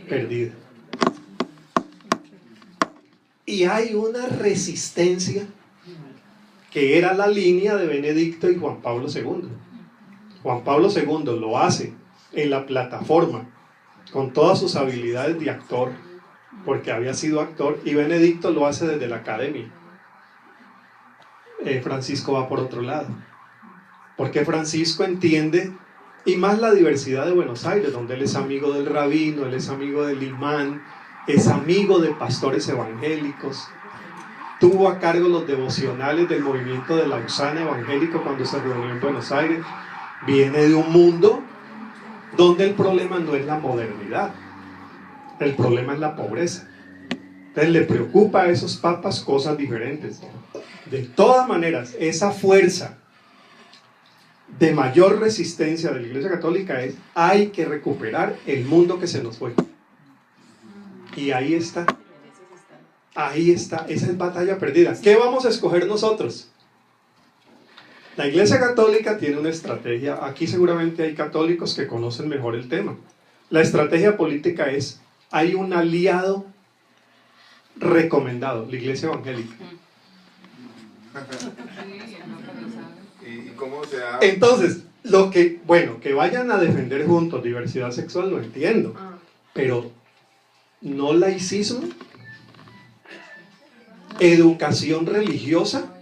perdida. Y hay una resistencia que era la línea de Benedicto y Juan Pablo II. Juan Pablo II lo hace en la plataforma, con todas sus habilidades de actor, porque había sido actor, y Benedicto lo hace desde la academia. Francisco va por otro lado, porque Francisco entiende, y más la diversidad de Buenos Aires, donde él es amigo del rabino, él es amigo del imán, es amigo de pastores evangélicos, tuvo a cargo los devocionales del movimiento de Lausana evangélico cuando se reunió en Buenos Aires. Viene de un mundo donde el problema no es la modernidad, el problema es la pobreza. Entonces le preocupa a esos papas cosas diferentes. De todas maneras, esa fuerza de mayor resistencia de la Iglesia Católica es: hay que recuperar el mundo que se nos fue. Y ahí está, esa es batalla perdida. ¿Qué vamos a escoger nosotros? La Iglesia Católica tiene una estrategia. Aquí seguramente hay católicos que conocen mejor el tema. La estrategia política es: hay un aliado recomendado, la Iglesia Evangélica. ¿Y cómo se da? Entonces, que vayan a defender juntos diversidad sexual, lo entiendo, pero no laicismo, educación religiosa,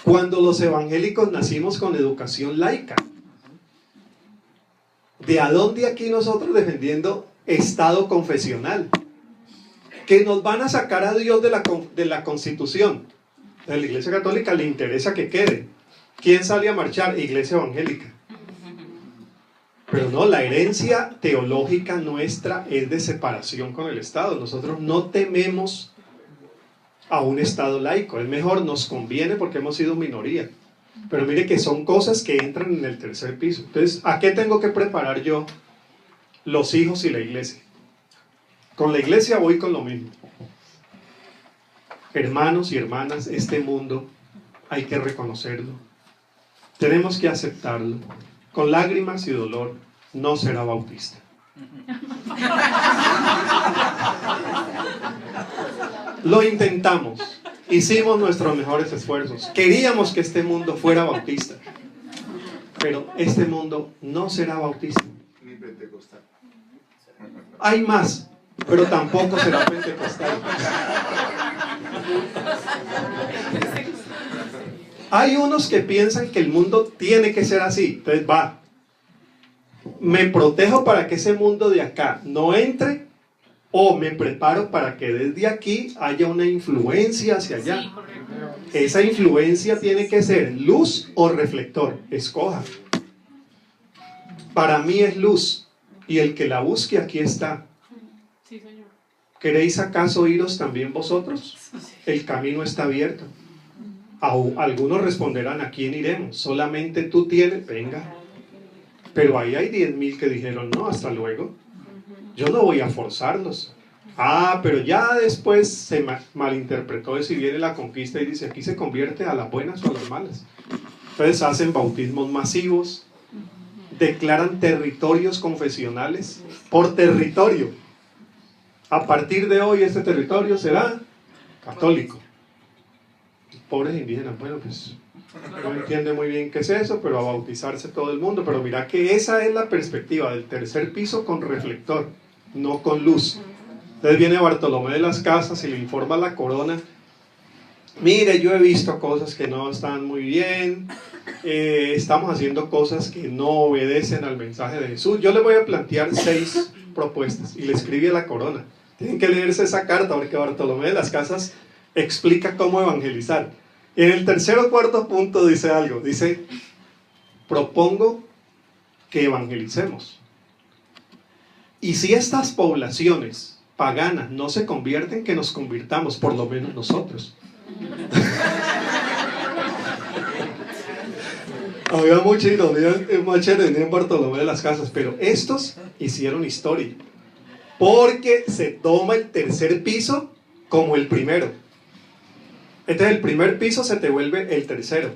cuando los evangélicos nacimos con educación laica. ¿De a dónde aquí nosotros defendiendo Estado confesional? Que nos van a sacar a Dios de la Constitución. A la Iglesia Católica le interesa que quede. ¿Quién sale a marchar? Iglesia Evangélica. Pero no, la herencia teológica nuestra es de separación con el Estado. Nosotros no tememos a un Estado laico. Es mejor, nos conviene porque hemos sido minoría. Pero mire que son cosas que entran en el tercer piso. Entonces, ¿a qué tengo que preparar yo los hijos y la iglesia? Con la iglesia voy con lo mismo. Hermanos y hermanas, este mundo hay que reconocerlo. Tenemos que aceptarlo. Con lágrimas y dolor, no será bautista. Lo intentamos. Hicimos nuestros mejores esfuerzos. Queríamos que este mundo fuera bautista. Pero este mundo no será bautista. Ni pentecostal. Hay más, pero tampoco será pentecostal. Hay unos que piensan que el mundo tiene que ser así. Entonces me protejo para que ese mundo de acá no entre, o me preparo para que desde aquí haya una influencia hacia allá. Sí, esa influencia tiene que ser luz o reflector. Escoja. Para mí es luz, y el que la busque aquí está. Sí, señor. ¿Queréis acaso iros también vosotros? El camino está abierto. Algunos responderán, ¿a quién iremos? Solamente tú tienes, venga. Pero ahí hay 10.000 que dijeron, no, hasta luego. Yo no voy a forzarlos. Pero ya después se malinterpretó de si viene la conquista y dice, aquí se convierte a las buenas o a las malas. Entonces hacen bautismos masivos, declaran territorios confesionales por territorio. A partir de hoy este territorio será católico. Pobres indígenas, bueno, pues no entiende muy bien qué es eso, pero a bautizarse todo el mundo. Pero mira que esa es la perspectiva del tercer piso con reflector, no con luz. Entonces viene Bartolomé de las Casas y le informa a la corona, mire, yo he visto cosas que no están muy bien, estamos haciendo cosas que no obedecen al mensaje de Jesús. Yo le voy a plantear 6 propuestas y le escribe a la corona. Tienen que leerse esa carta porque Bartolomé de las Casas explica cómo evangelizar. Y en el tercer o cuarto punto dice algo, dice, propongo que evangelicemos. Y si estas poblaciones paganas no se convierten, que nos convirtamos, por lo menos nosotros. Había mucha ironía en Bartolomé de las Casas, pero estos hicieron historia, porque se toma el tercer piso como el primero. Entonces el primer piso se te vuelve el tercero.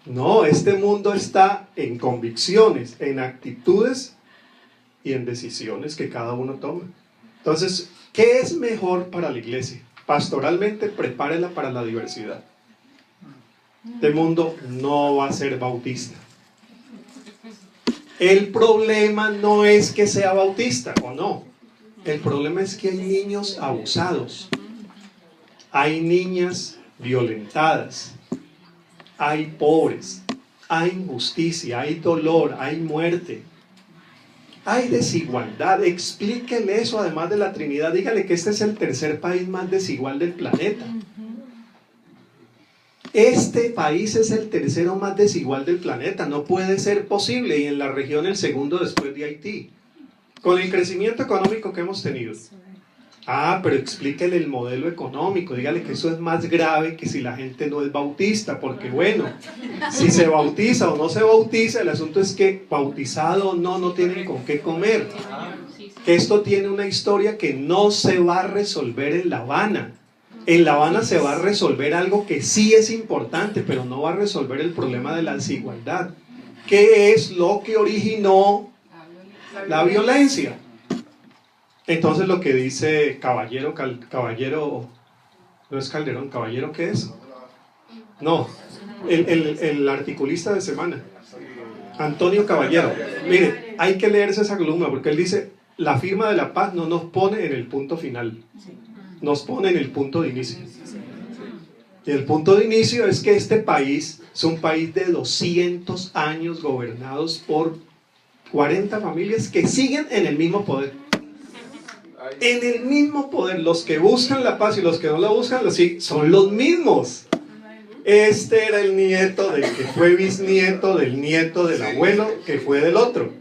No, este mundo está en convicciones, en actitudes y en decisiones que cada uno toma. Entonces, ¿qué es mejor para la iglesia? Pastoralmente, prepárela para la diversidad. Este mundo no va a ser bautista. El problema no es que sea bautista o no. El problema es que hay niños abusados. Hay niñas violentadas. Hay pobres. Hay injusticia, hay dolor, hay muerte. Hay desigualdad. Explíquele eso además de la Trinidad. Dígale que este es el tercer país más desigual del planeta. Este país es el tercero más desigual del planeta. No puede ser posible. Y en la región el segundo después de Haití. Con el crecimiento económico que hemos tenido. Pero explíquele el modelo económico. Dígale que eso es más grave que si la gente no es bautista. Porque bueno, si se bautiza o no se bautiza, el asunto es que bautizado o no, no tienen con qué comer. Que esto tiene una historia que no se va a resolver en La Habana. En La Habana se va a resolver algo que sí es importante, pero no va a resolver el problema de la desigualdad. ¿Qué es lo que originó la violencia? Entonces lo que dice Caballero, no es Calderón, Caballero, ¿qué es? No, el articulista de Semana, Antonio Caballero. Mire, hay que leerse esa columna porque él dice, la firma de la paz no nos pone en el punto final, nos pone en el punto de inicio. Y el punto de inicio es que este país es un país de 200 años gobernados por 40 familias que siguen en el mismo poder. En el mismo poder, los que buscan la paz y los que no la buscan, sí, son los mismos. Este era el nieto del que fue bisnieto del nieto del abuelo que fue del otro.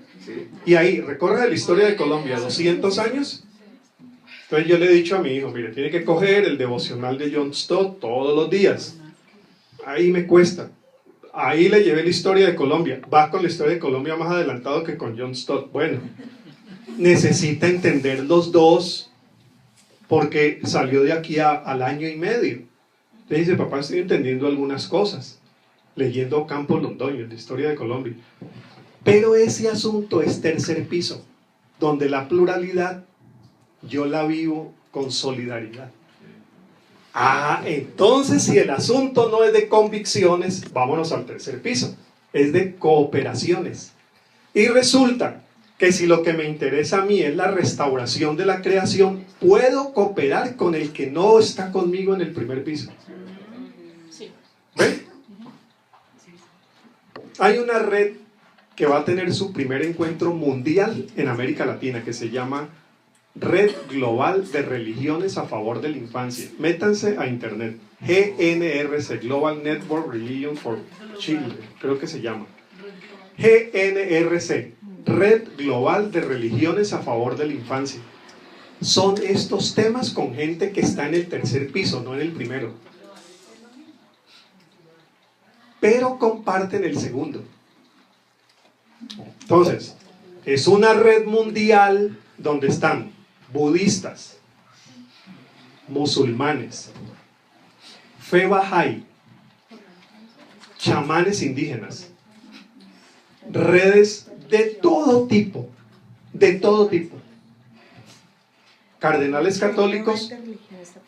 Y ahí, recorre la historia de Colombia, 200 años. Entonces yo le he dicho a mi hijo, mire, tiene que coger el devocional de John Stott todos los días. Ahí me cuesta. Ahí le llevé la historia de Colombia. Va con la historia de Colombia más adelantado que con John Stott. Bueno, necesita entender los dos porque salió de aquí al año y medio. Le dice, papá, estoy entendiendo algunas cosas leyendo Campos Londoño, la historia de Colombia. Pero ese asunto es tercer piso, donde la pluralidad yo la vivo con solidaridad. Entonces si el asunto no es de convicciones, vámonos al tercer piso, es de cooperaciones. Y resulta que si lo que me interesa a mí es la restauración de la creación, puedo cooperar con el que no está conmigo en el primer piso. ¿Ven? Hay una red que va a tener su primer encuentro mundial en América Latina que se llama Red Global de Religiones a Favor de la Infancia. Métanse a internet, GNRC, Global Network Religion for Children, creo que se llama GNRC, Red Global de Religiones a Favor de la Infancia. son estos temas con gente que está en el tercer piso, no en el primero. Pero comparten el segundo. Entonces, es una red mundial donde están budistas, musulmanes, fe bahá'í, chamanes indígenas, redes de todo tipo, cardenales católicos,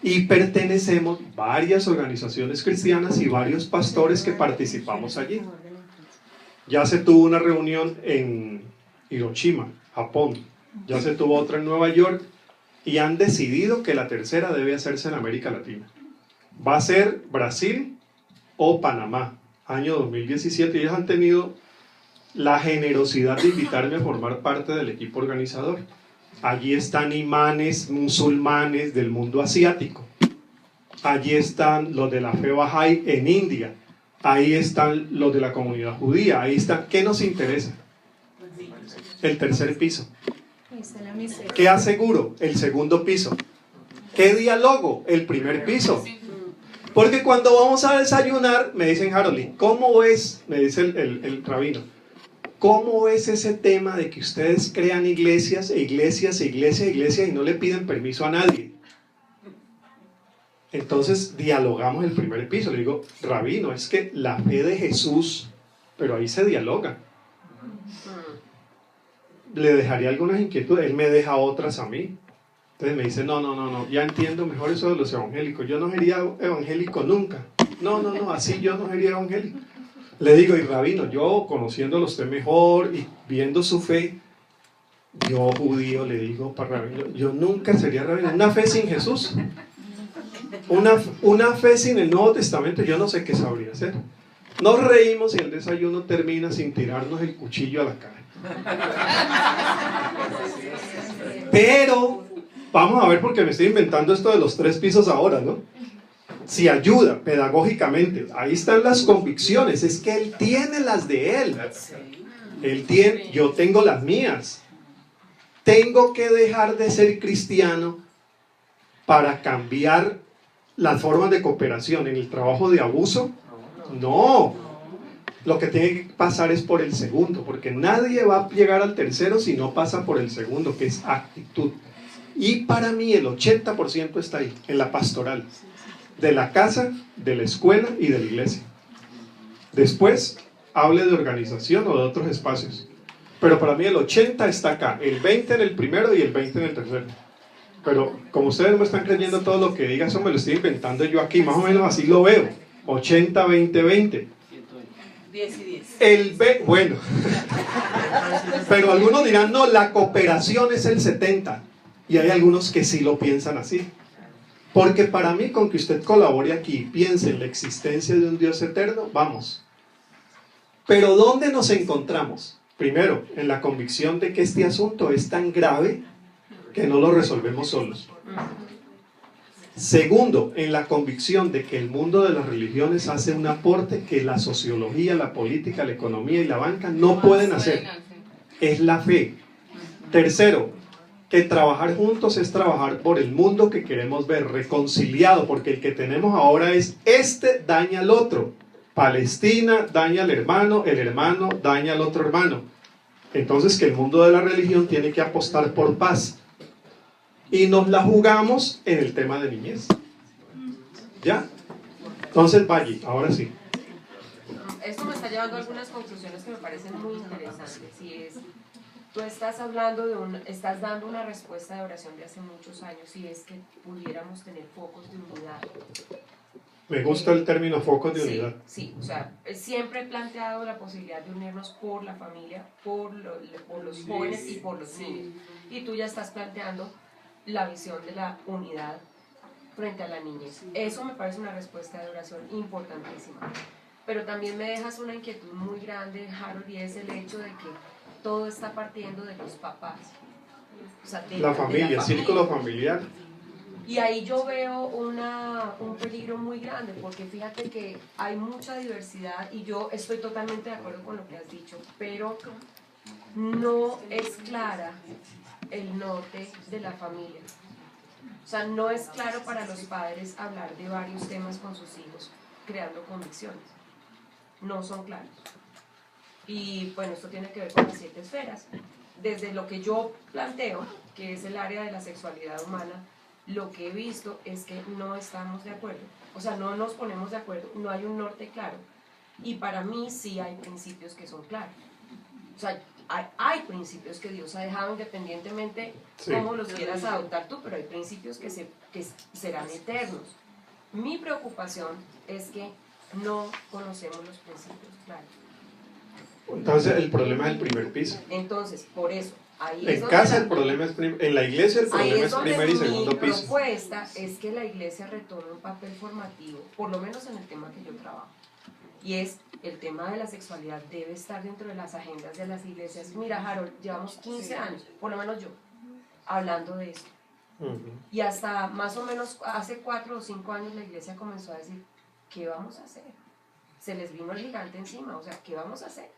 y pertenecemos varias organizaciones cristianas y varios pastores que participamos allí. Ya se tuvo una reunión en Hiroshima, Japón, ya se tuvo otra en Nueva York, y han decidido que la tercera debe hacerse en América Latina. Va a ser Brasil o Panamá, año 2017, y ellos han tenido la generosidad de invitarme a formar parte del equipo organizador. Allí están imanes musulmanes del mundo asiático, allí están los de la fe bahá'í en India, ahí están los de la comunidad judía, ahí están. ¿Qué nos interesa? El tercer piso. ¿Qué aseguro? El segundo piso. ¿Qué diálogo? El primer piso. Porque cuando vamos a desayunar, me dicen, Harold, ¿cómo ves? Me dice el rabino, ¿cómo es ese tema de que ustedes crean iglesias y no le piden permiso a nadie? Entonces dialogamos el primer piso. Le digo, rabino, es que la fe de Jesús, pero ahí se dialoga. Le dejaría algunas inquietudes, él me deja otras a mí. Entonces me dice, no, ya entiendo mejor eso de los evangélicos. Yo no sería evangélico nunca. No, así yo no sería evangélico. Le digo, y rabino, yo conociéndolo usted mejor y viendo su fe, yo judío le digo para rabino, yo nunca sería rabino. Una fe sin Jesús, una fe sin el Nuevo Testamento, yo no sé qué sabría hacer. Nos reímos y el desayuno termina sin tirarnos el cuchillo a la cara. Pero vamos a ver, porque me estoy inventando esto de los 3 pisos ahora, ¿no? Si ayuda pedagógicamente, ahí están las convicciones, es que él tiene las de él tiene, yo tengo las mías. Tengo que dejar de ser cristiano para cambiar las formas de cooperación en el trabajo de abuso. No, lo que tiene que pasar es por el segundo, porque nadie va a llegar al tercero si no pasa por el segundo, que es actitud. Y para mí el 80% está ahí, en la pastoral, de la casa, de la escuela y de la iglesia. Después hable de organización o de otros espacios, pero para mí el 80% está acá, el 20% en el primero y el 20% en el tercero. Pero como ustedes no me están creyendo todo lo que diga, eso me lo estoy inventando yo aquí, más o menos así lo veo, 80, 20, 20. 10 y 10. Bueno, pero algunos dirán, no, la cooperación es el 70%, y hay algunos que sí lo piensan así. Porque para mí, con que usted colabore aquí, piense en la existencia de un Dios eterno, vamos. Pero ¿dónde nos encontramos? Primero, en la convicción de que este asunto es tan grave que no lo resolvemos solos. Segundo, en la convicción de que el mundo de las religiones hace un aporte que la sociología, la política, la economía y la banca no pueden hacer. Es la fe. Tercero, que trabajar juntos es trabajar por el mundo que queremos ver reconciliado, porque el que tenemos ahora es este daña al otro. Palestina daña al hermano, el hermano daña al otro hermano. Entonces que el mundo de la religión tiene que apostar por paz. Y nos la jugamos en el tema de niñez. ¿Ya? Entonces, Valle, ahora sí. Esto me está llevando a algunas conclusiones que me parecen muy interesantes. Y es, tú estás hablando estás dando una respuesta de oración de hace muchos años, y es que pudiéramos tener focos de unidad. Me gusta el término focos de unidad. Sí, o sea, siempre he planteado la posibilidad de unirnos por la familia, por los jóvenes y por los niños. Y tú ya estás planteando la visión de la unidad frente a la niñez. Eso me parece una respuesta de oración importantísima. Pero también me dejas una inquietud muy grande, Harold, y es el hecho de que todo está partiendo de los papás. O sea, la familia, círculo familiar. Y ahí yo veo un peligro muy grande, porque fíjate que hay mucha diversidad, y yo estoy totalmente de acuerdo con lo que has dicho, pero no es clara el norte de la familia. O sea, no es claro para los padres hablar de varios temas con sus hijos, creando convicciones. No son claros. Y bueno, esto tiene que ver con las 7 esferas. Desde lo que yo planteo, que es el área de la sexualidad humana, lo que he visto es que no estamos de acuerdo. O sea, no nos ponemos de acuerdo, no hay un norte claro. Y para mí sí hay principios que son claros. O sea, hay principios que Dios ha dejado independientemente cómo los quieras adoptar tú, pero hay principios que serán eternos. Mi preocupación es que no conocemos los principios claros. Entonces el problema es el primer piso. Entonces, por eso, ahí en casa el problema es en la iglesia el problema es primer y segundo piso. Mi propuesta es que la iglesia retome un papel formativo, por lo menos en el tema que yo trabajo. Y es el tema de la sexualidad debe estar dentro de las agendas de las iglesias. Mira, Harold, llevamos 15 años, por lo menos yo, hablando de esto. Y hasta más o menos hace 4 o 5 años la iglesia comenzó a decir, ¿qué vamos a hacer? Se les vino el gigante encima, o sea, ¿qué vamos a hacer?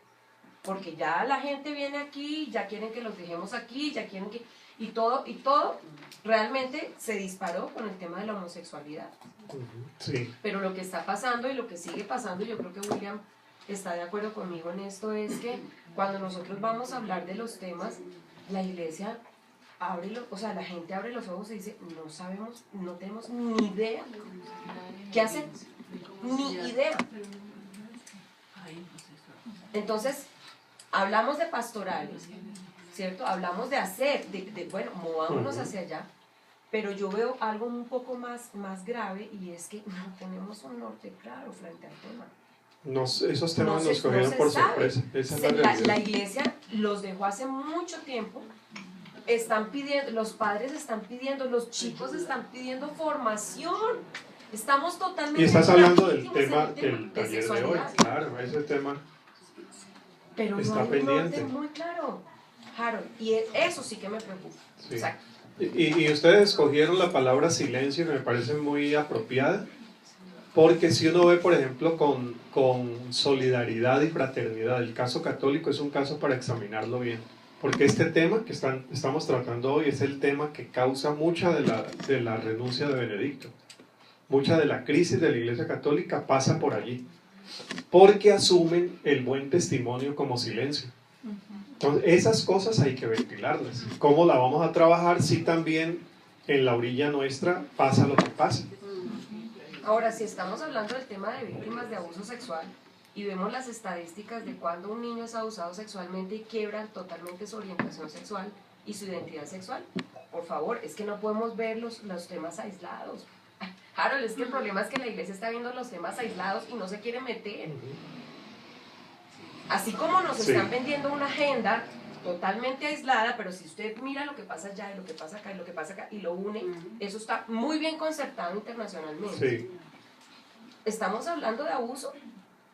Porque ya la gente viene aquí, ya quieren que los dejemos aquí, ya quieren que... Y todo realmente se disparó con el tema de la homosexualidad. Sí. Pero lo que está pasando y lo que sigue pasando, y yo creo que William está de acuerdo conmigo en esto, es que cuando nosotros vamos a hablar de los temas, la iglesia la gente abre los ojos y dice, no sabemos, no tenemos ni idea qué hacer, ni idea. Entonces, hablamos de pastorales, ¿cierto? Hablamos de hacer, bueno, movámonos hacia allá, pero yo veo algo un poco más grave y es que no tenemos un norte claro frente al tema. Esos temas nos cogieron por sorpresa. Esa es la realidad. La iglesia los dejó hace mucho tiempo, están pidiendo, los padres están pidiendo, los chicos están pidiendo formación. Estamos totalmente... Y estás hablando del tema del taller de hoy, claro, ese tema. Pero está no hay pendiente. un norte muy claro, Harold, y eso sí que me preocupa. Sí. O sea, y ustedes escogieron la palabra silencio, que me parece muy apropiada, porque si uno ve, por ejemplo, con solidaridad y fraternidad, el caso católico es un caso para examinarlo bien, porque este tema que estamos tratando hoy es el tema que causa mucha de la renuncia de Benedicto. Mucha de la crisis de la Iglesia Católica pasa por allí, porque asumen el buen testimonio como silencio. Entonces, esas cosas hay que ventilarlas. ¿Cómo la vamos a trabajar si también en la orilla nuestra pasa lo que pasa? ahora, si estamos hablando del tema de víctimas de abuso sexual y vemos las estadísticas de cuando un niño es abusado sexualmente y quiebran totalmente su orientación sexual y su identidad sexual, por favor, es que no podemos ver los temas aislados. Harold, es que el problema es que la iglesia está viendo los temas aislados y no se quiere meter. Así como nos están vendiendo una agenda totalmente aislada, pero si usted mira lo que pasa allá y lo que pasa acá y lo que pasa acá y lo une, eso está muy bien concertado internacionalmente. Sí. Estamos hablando de abuso.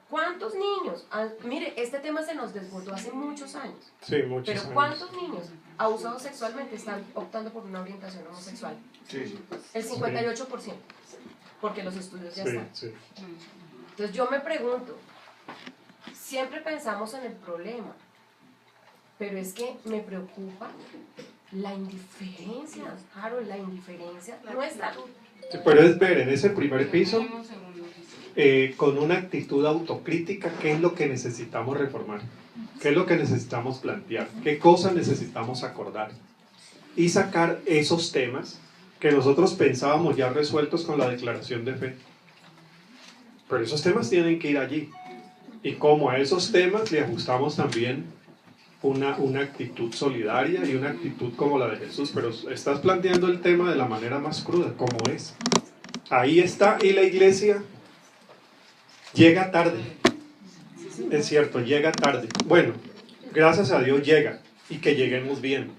¿Cuántos niños? Mire, este tema se nos desbordó hace muchos años. Sí, muchos pero años. ¿cuántos niños abusados sexualmente están optando por una orientación homosexual? Sí. El 58%, porque los estudios ya están. Sí. Entonces yo me pregunto, siempre pensamos en el problema, pero es que me preocupa la indiferencia, Harold, la indiferencia nuestra. Sí, pero es ver en ese primer piso, con una actitud autocrítica, qué es lo que necesitamos reformar, qué es lo que necesitamos plantear, qué cosas necesitamos acordar y sacar esos temas que nosotros pensábamos ya resueltos con la declaración de fe. Pero esos temas tienen que ir allí. Y como a esos temas le ajustamos también una actitud solidaria y una actitud como la de Jesús. Pero estás planteando el tema de la manera más cruda, como es. Ahí está, y la iglesia llega tarde. Es cierto, llega tarde. Bueno, gracias a Dios llega, y que lleguemos bien.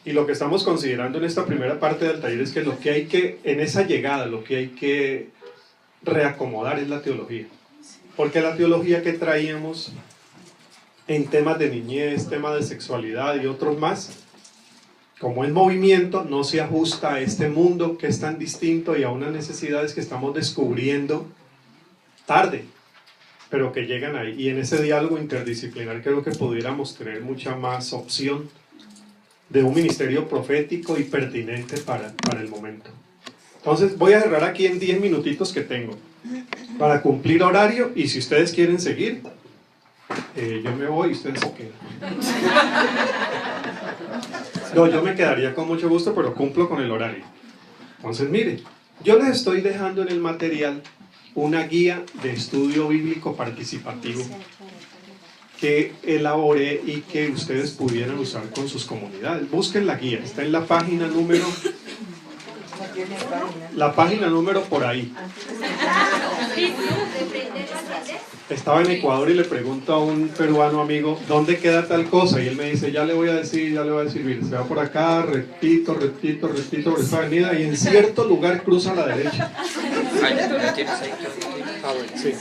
Y lo que estamos considerando en esta primera parte del taller es que lo que hay que, en esa llegada, lo que hay que reacomodar es la teología. Porque la teología que traíamos en temas de niñez, temas de sexualidad y otros más, como es movimiento, no se ajusta a este mundo que es tan distinto y a unas necesidades que estamos descubriendo tarde, pero que llegan ahí. Y en ese diálogo interdisciplinar creo que pudiéramos tener mucha más opción de un ministerio profético y pertinente para el momento. Entonces voy a cerrar aquí en 10 minutitos que tengo para cumplir horario, y si ustedes quieren seguir, yo me voy y ustedes se quedan. No, yo me quedaría con mucho gusto, pero cumplo con el horario. Entonces mire, yo les estoy dejando en el material una guía de estudio bíblico participativo que elaboré y que ustedes pudieran usar con sus comunidades. Busquen la guía, está en la página número por ahí. Estaba en Ecuador y le pregunto a un peruano amigo, ¿dónde queda tal cosa? Y él me dice, ya le voy a decir, mire, se va por acá, repito, por esta avenida, y en cierto lugar cruza a la derecha. Sí.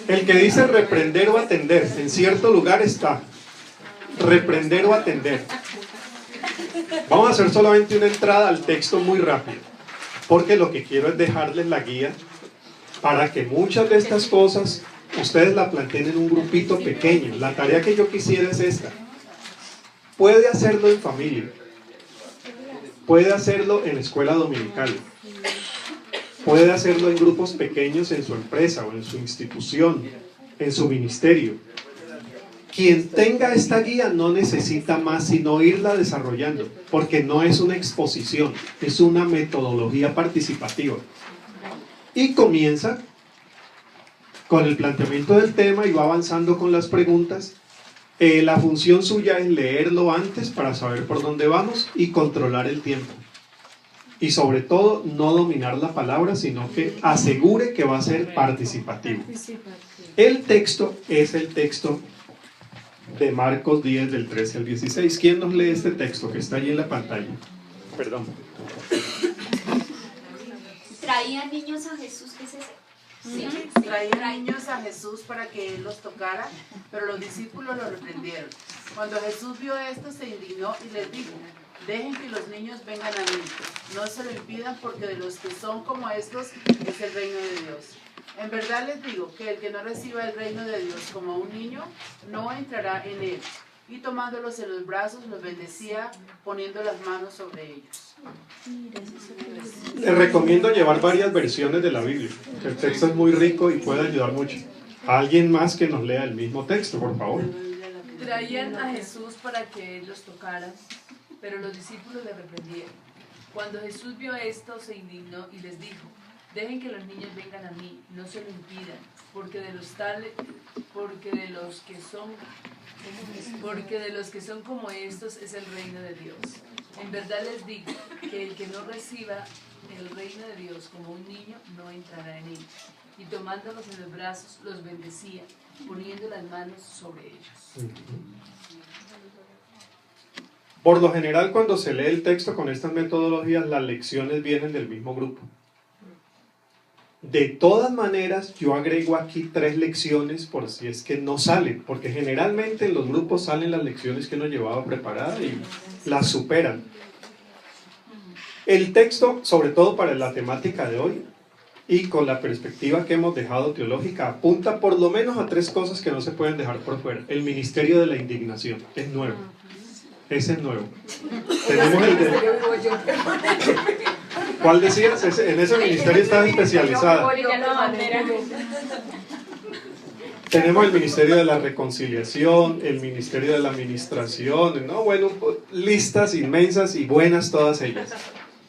El que dice reprender o atender, en cierto lugar está. Reprender o atender. Vamos a hacer solamente una entrada al texto muy rápido, porque lo que quiero es dejarles la guía para que muchas de estas cosas ustedes la planteen en un grupito pequeño. La tarea que yo quisiera es esta. Puede hacerlo en familia, puede hacerlo en escuela dominical, puede hacerlo en grupos pequeños en su empresa o en su institución, en su ministerio. Quien tenga esta guía no necesita más sino irla desarrollando, porque no es una exposición, es una metodología participativa. Y comienza con el planteamiento del tema y va avanzando con las preguntas. La función suya es leerlo antes para saber por dónde vamos y controlar el tiempo. Y sobre todo, no dominar la palabra, sino que asegure que va a ser participativo. El texto es el texto de Marcos 10, del 13 al 16. ¿Quién nos lee este texto que está allí en la pantalla? Perdón. ¿Traían niños a Jesús? ¿Qué es ese? Sí, traían niños a Jesús para que Él los tocara, pero los discípulos lo reprendieron. Cuando Jesús vio esto, se indignó y les dijo, dejen que los niños vengan a mí, no se lo impidan, porque de los que son como estos es el reino de Dios. En verdad les digo que el que no reciba el reino de Dios como un niño, no entrará en él. Y tomándolos en los brazos, los bendecía, poniendo las manos sobre ellos. Les recomiendo llevar varias versiones de la Biblia. El texto es muy rico y puede ayudar mucho. ¿Alguien más que nos lea el mismo texto, por favor? Traían a Jesús para que Él los tocara, pero los discípulos le reprendieron. Cuando Jesús vio esto, se indignó y les dijo, dejen que los niños vengan a mí, no se lo impidan, porque de los que son como estos es el reino de Dios. En verdad les digo que el que no reciba el reino de Dios como un niño no entrará en él. Y tomándolos en los brazos los bendecía, poniendo las manos sobre ellos. Por lo general, cuando se lee el texto con estas metodologías, las lecciones vienen del mismo grupo. De todas maneras, yo agrego aquí 3 lecciones por si es que no salen, porque generalmente en los grupos salen las lecciones que uno llevaba preparadas y las superan. El texto, sobre todo para la temática de hoy y con la perspectiva que hemos dejado teológica, apunta por lo menos a 3 cosas que no se pueden dejar por fuera. El ministerio de la indignación es nuevo. Ese es nuevo. Tenemos el de... ¿Cuál decías? En ese ministerio estás especializada. Tenemos el ministerio de la reconciliación, el ministerio de la administración, ¿no? Bueno, listas inmensas y buenas todas ellas.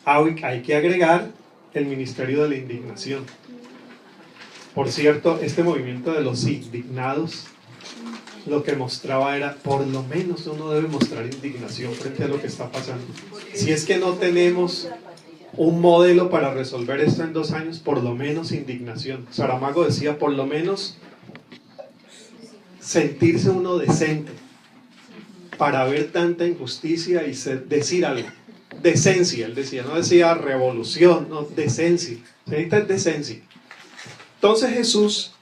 Hay que agregar el ministerio de la indignación. Por cierto, este movimiento de los indignados lo que mostraba era, por lo menos uno debe mostrar indignación frente a lo que está pasando. Si es que no tenemos un modelo para resolver esto en 2 años, por lo menos indignación. Saramago decía, por lo menos sentirse uno decente para ver tanta injusticia y decir algo. Decencia, él decía, no decía revolución, no, decencia. Se necesita decencia. Entonces Jesús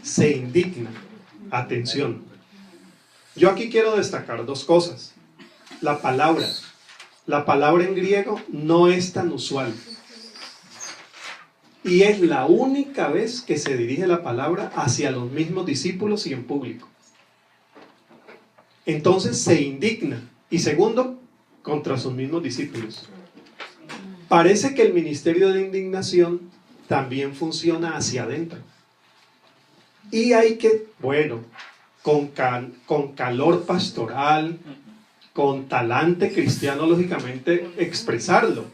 se indigna. Atención. Yo aquí quiero destacar 2 cosas. La palabra en griego no es tan usual. Y es la única vez que se dirige la palabra hacia los mismos discípulos y en público. Entonces se indigna. Y segundo, contra sus mismos discípulos. Parece que el ministerio de indignación también funciona hacia adentro. Y hay que, bueno, con calor pastoral, con talante cristiano, lógicamente, expresarlo.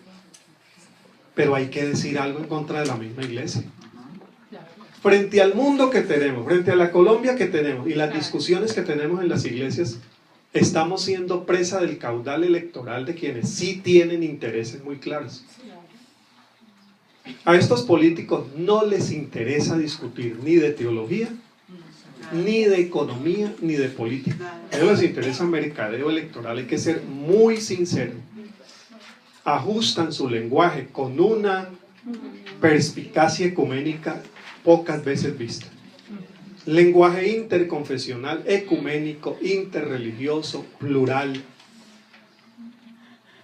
Pero hay que decir algo en contra de la misma iglesia. Frente al mundo que tenemos, frente a la Colombia que tenemos y las discusiones que tenemos en las iglesias, estamos siendo presa del caudal electoral de quienes sí tienen intereses muy claros. A estos políticos no les interesa discutir ni de teología, ni de economía, ni de política. A ellos les interesa mercadeo electoral. Hay que ser muy sincero. Ajustan su lenguaje con una perspicacia ecuménica pocas veces vista. Lenguaje interconfesional, ecuménico, interreligioso, plural.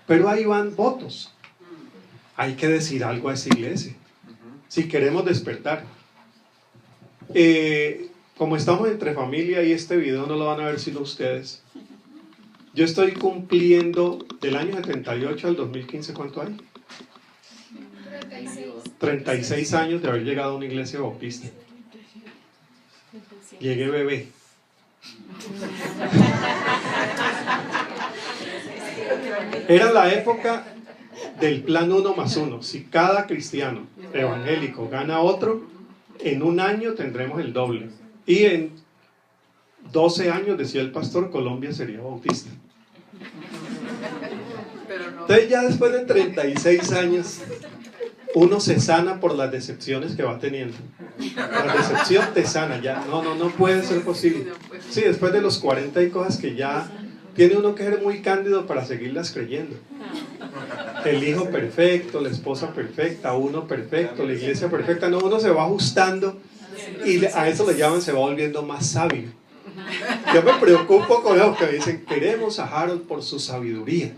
Pero ahí van votos. Hay que decir algo a esa iglesia si queremos despertar. Como estamos entre familia y este video no lo van a ver sino ustedes, yo estoy cumpliendo del año 78 al 2015, ¿cuánto hay? 36 años de haber llegado a una iglesia bautista. Llegué bebé. Era la época del plan 1+1. Si cada cristiano evangélico gana otro, en un año tendremos el doble. Y en 12 años, decía el pastor, Colombia sería bautista. Entonces ya después de 36 años, uno se sana por las decepciones que va teniendo. La decepción te sana ya. No puede ser posible. Sí, después de los 40 hay cosas que ya tiene uno que ser muy cándido para seguirlas creyendo. El hijo perfecto, la esposa perfecta, uno perfecto, la iglesia perfecta. No, uno se va ajustando y a eso le llaman se va volviendo más sabio. Yo me preocupo con los que dicen queremos a Harold por su sabiduría.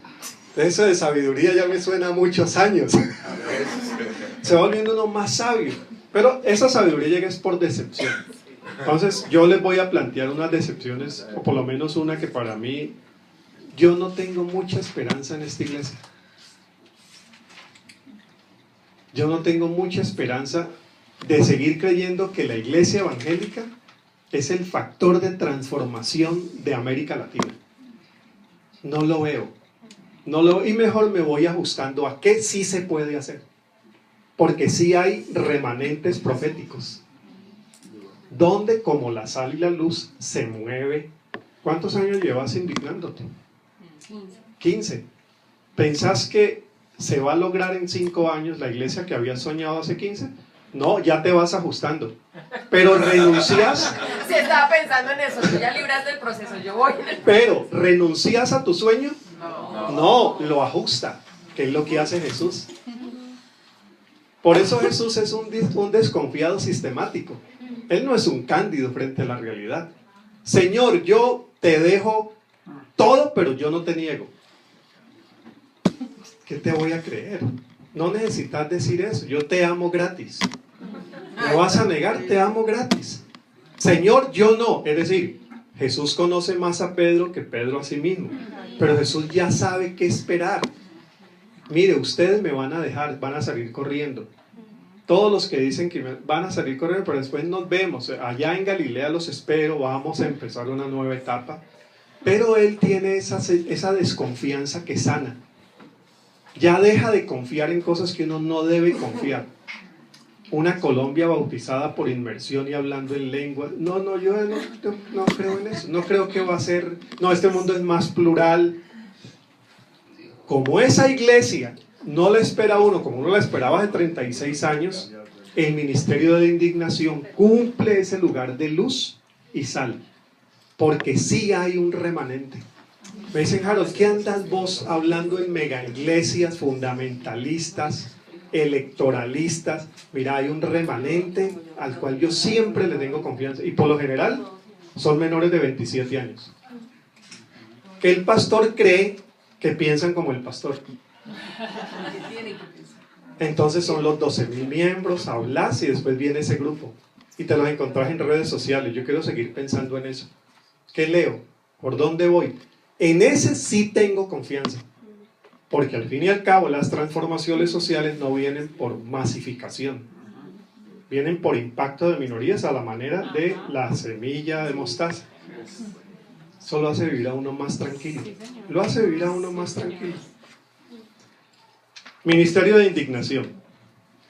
Eso de sabiduría ya me suena a muchos años. Se va volviendo uno más sabio. Pero esa sabiduría llega es por decepción. Entonces yo les voy a plantear unas decepciones, o por lo menos una que para mí, yo no tengo mucha esperanza en esta iglesia. Yo no tengo mucha esperanza de seguir creyendo que la iglesia evangélica es el factor de transformación de América Latina. No lo veo. Y mejor me voy ajustando a qué sí se puede hacer. Porque sí hay remanentes proféticos. Donde como la sal y la luz se mueve. ¿Cuántos años llevas indignándote? 15. ¿Pensás que se va a lograr en 5 años la iglesia que habías soñado hace 15? No, ya te vas ajustando. Pero renuncias. Sí, estaba pensando en eso. Tú ya libraste el proceso, yo voy. Pero renuncias a tu sueño. No, lo ajusta, que es lo que hace Jesús. Por eso Jesús es un desconfiado sistemático. Él no es un cándido frente a la realidad. Señor, yo te dejo todo, pero yo no te niego. ¿Qué te voy a creer? No necesitas decir eso. Yo te amo gratis. ¿Me vas a negar? Te amo gratis. Señor, yo no. Es decir, Jesús conoce más a Pedro que Pedro a sí mismo. Pero Jesús ya sabe qué esperar. Mire, ustedes me van a dejar, van a salir corriendo. Todos los que dicen que van a salir corriendo, pero después nos vemos. Allá en Galilea los espero, vamos a empezar una nueva etapa. Pero Él tiene esa desconfianza que sana. Ya deja de confiar en cosas que uno no debe confiar. Una Colombia bautizada por inmersión y hablando en lenguas. Yo no creo en eso. No creo que va a ser. No, este mundo es más plural. Como esa iglesia no la espera uno, como uno la esperaba hace 36 años, el ministerio de indignación cumple ese lugar de luz y sal. Porque sí hay un remanente. Me dicen, Harold, ¿qué andas vos hablando en mega iglesias fundamentalistas, electoralistas? Mira, hay un remanente al cual yo siempre le tengo confianza. Y por lo general son menores de 27 años. Que el pastor cree que piensan como el pastor. Entonces son los 12.000 miembros, hablas y después viene ese grupo. Y te los encontrás en redes sociales. Yo quiero seguir pensando en eso. ¿Qué leo? ¿Por dónde voy? En ese sí tengo confianza. Porque al fin y al cabo las transformaciones sociales no vienen por masificación. Vienen por impacto de minorías a la manera de la semilla de mostaza. Eso lo hace vivir a uno más tranquilo. Lo hace vivir a uno más tranquilo. Ministerio de indignación.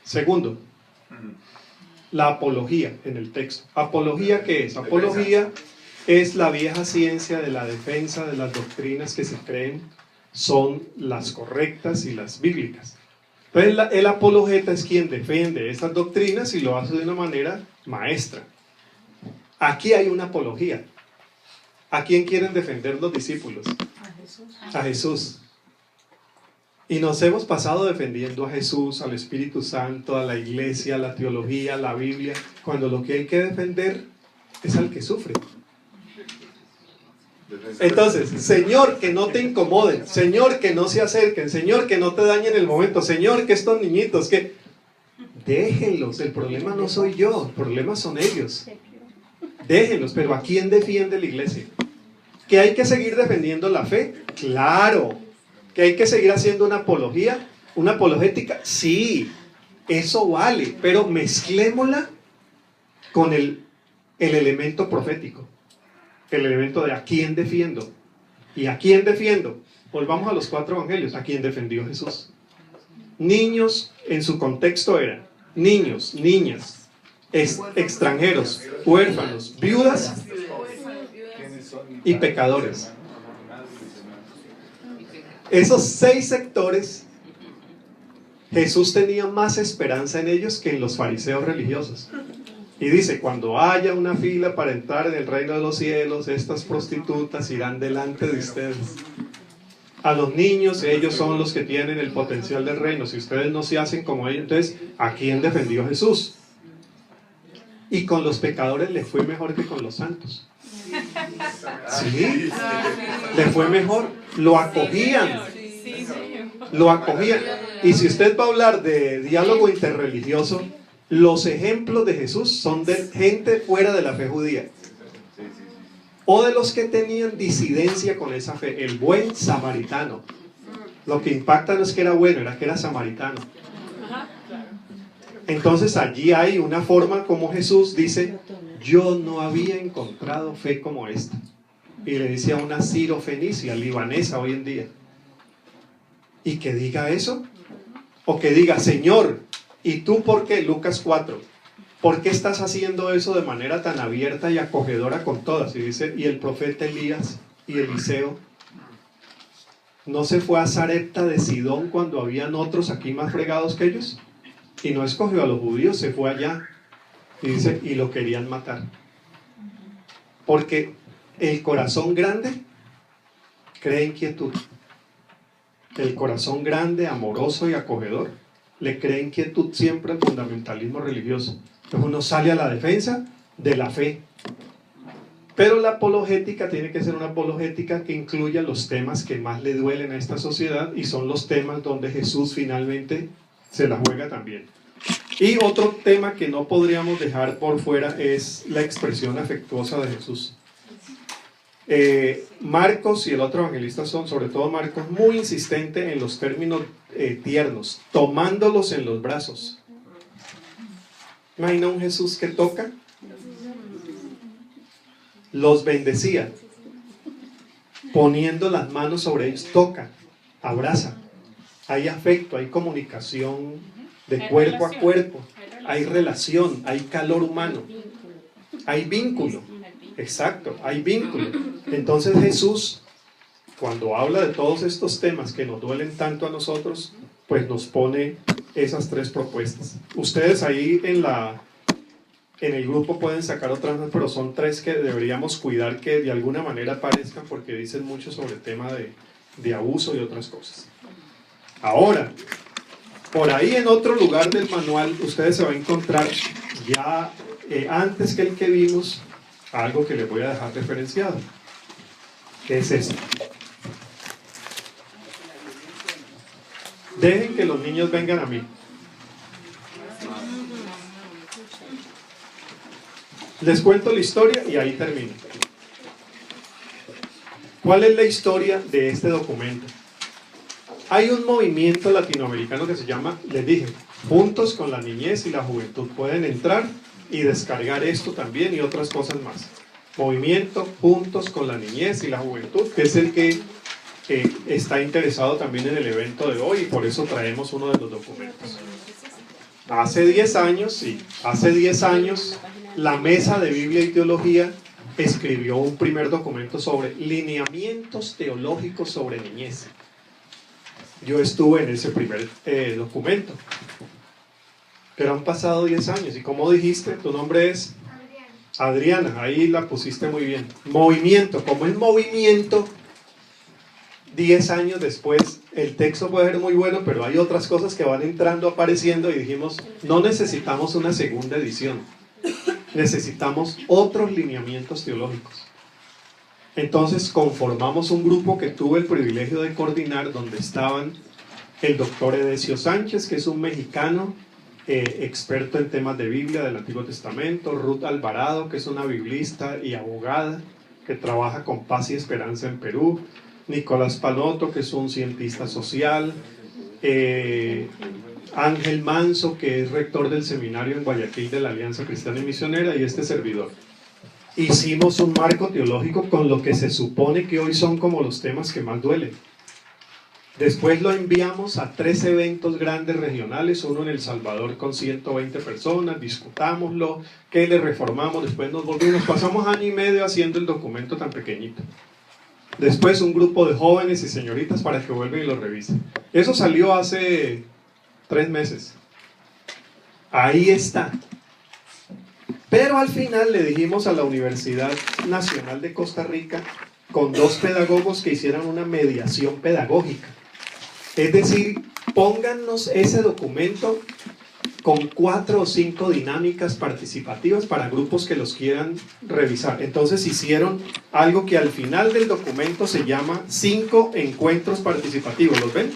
Segundo, la apología en el texto. ¿Apología qué es? Apología es la vieja ciencia de la defensa de las doctrinas que se creen son las correctas y las bíblicas. Entonces el apologeta es quien defiende estas doctrinas y lo hace de una manera maestra. Aquí hay una apología. ¿A quién quieren defender los discípulos? A Jesús. Y nos hemos pasado defendiendo a Jesús, al Espíritu Santo, a la iglesia, a la teología, a la Biblia, cuando lo que hay que defender es al que sufre. Entonces, Señor, que no te incomoden, Señor, que no se acerquen, Señor, que no te dañen el momento, Señor, que estos niñitos, que... Déjenlos, el problema no soy yo, el problema son ellos. Déjenlos, pero ¿a quién defiende la iglesia? ¿Que hay que seguir defendiendo la fe? Claro. ¿Que hay que seguir haciendo una apología? ¿Una apologética? Sí, eso vale, pero mezclémosla con el elemento profético. El elemento de ¿a quién defiendo? ¿Y a quién defiendo? Volvamos a los 4 evangelios. ¿A quién defendió Jesús? Niños, en su contexto eran niños, niñas, extranjeros, huérfanos, viudas y pecadores. Esos 6 sectores, Jesús tenía más esperanza en ellos que en los fariseos religiosos. Y dice, cuando haya una fila para entrar en el reino de los cielos, estas prostitutas irán delante de ustedes. A los niños, ellos son los que tienen el potencial del reino. Si ustedes no se hacen como ellos, entonces, ¿a quién defendió Jesús? Y con los pecadores le fue mejor que con los santos. Sí, le fue mejor. Lo acogían. Lo acogían. Y si usted va a hablar de diálogo interreligioso, los ejemplos de Jesús son de gente fuera de la fe judía o de los que tenían disidencia con esa fe. El buen samaritano. Lo que impacta no es que era bueno, era que era samaritano. Entonces allí hay una forma como Jesús dice, yo no había encontrado fe como esta. Y le dice a una sirofenicia, libanesa hoy en día. Y que diga eso, o que diga, Señor, ¿y tú por qué? Lucas 4. ¿Por qué estás haciendo eso de manera tan abierta y acogedora con todas? Y dice, y el profeta Elías y Eliseo no se fue a Sarepta de Sidón cuando habían otros aquí más fregados que ellos. Y no escogió a los judíos, se fue allá. Y dice, y lo querían matar. Porque el corazón grande cree inquietud. El corazón grande, amoroso y acogedor, le cree inquietud siempre al fundamentalismo religioso. Entonces uno sale a la defensa de la fe. Pero la apologética tiene que ser una apologética que incluya los temas que más le duelen a esta sociedad y son los temas donde Jesús finalmente se la juega también. Y otro tema que no podríamos dejar por fuera es la expresión afectuosa de Jesús. Marcos y el otro evangelista son, sobre todo Marcos, muy insistente en los términos tiernos, tomándolos en los brazos. Imagina un Jesús que toca, los bendecía, poniendo las manos sobre ellos, toca, abraza. Hay afecto, hay comunicación de cuerpo a cuerpo, hay relación, hay calor humano, hay vínculo. Exacto, hay vínculo. Entonces Jesús, cuando habla de todos estos temas que nos duelen tanto a nosotros, pues nos pone esas 3 propuestas. Ustedes ahí en el grupo pueden sacar otras, pero son 3 que deberíamos cuidar que de alguna manera aparezcan porque dicen mucho sobre el tema de abuso y otras cosas. Ahora, por ahí en otro lugar del manual, ustedes se van a encontrar ya antes que el que vimos, algo que les voy a dejar referenciado. ¿Qué es esto? Dejen que los niños vengan a mí. Les cuento la historia y ahí termino. ¿Cuál es la historia de este documento? Hay un movimiento latinoamericano que se llama, les dije, Juntos con la Niñez y la Juventud. Pueden entrar y descargar esto también y otras cosas más. Movimiento Juntos con la Niñez y la Juventud, que es el que está interesado también en el evento de hoy, y por eso traemos uno de los documentos. Hace 10 años, sí, hace 10 años, la Mesa de Biblia y Teología escribió un primer documento sobre lineamientos teológicos sobre niñez. Yo estuve en ese primer documento. Pero han pasado 10 años, y como dijiste, tu nombre es Adriana, ahí la pusiste muy bien. Movimiento, como es movimiento, 10 años después, el texto puede ser muy bueno, pero hay otras cosas que van entrando, apareciendo, y dijimos, no necesitamos una segunda edición, necesitamos otros lineamientos teológicos. Entonces conformamos un grupo que tuve el privilegio de coordinar, donde estaban el doctor Edesio Sánchez, que es un mexicano, experto en temas de Biblia del Antiguo Testamento, Ruth Alvarado, que es una biblista y abogada, que trabaja con Paz y Esperanza en Perú, Nicolás Paloto, que es un cientista social, Ángel Manso, que es rector del seminario en Guayaquil de la Alianza Cristiana y Misionera, y este servidor. Hicimos un marco teológico con lo que se supone que hoy son como los temas que más duelen. Después lo enviamos a 3 eventos grandes regionales, uno en El Salvador con 120 personas, discutámoslo, que le reformamos, después nos volvimos, pasamos año y medio haciendo el documento tan pequeñito. Después un grupo de jóvenes y señoritas para que vuelvan y lo revisen. Eso salió hace 3 meses. Ahí está. Pero al final le dijimos a la Universidad Nacional de Costa Rica, con 2 pedagogos, que hicieran una mediación pedagógica. Es decir, póngannos ese documento con 4 o 5 dinámicas participativas para grupos que los quieran revisar. Entonces hicieron algo que al final del documento se llama 5 encuentros participativos. ¿Los ven?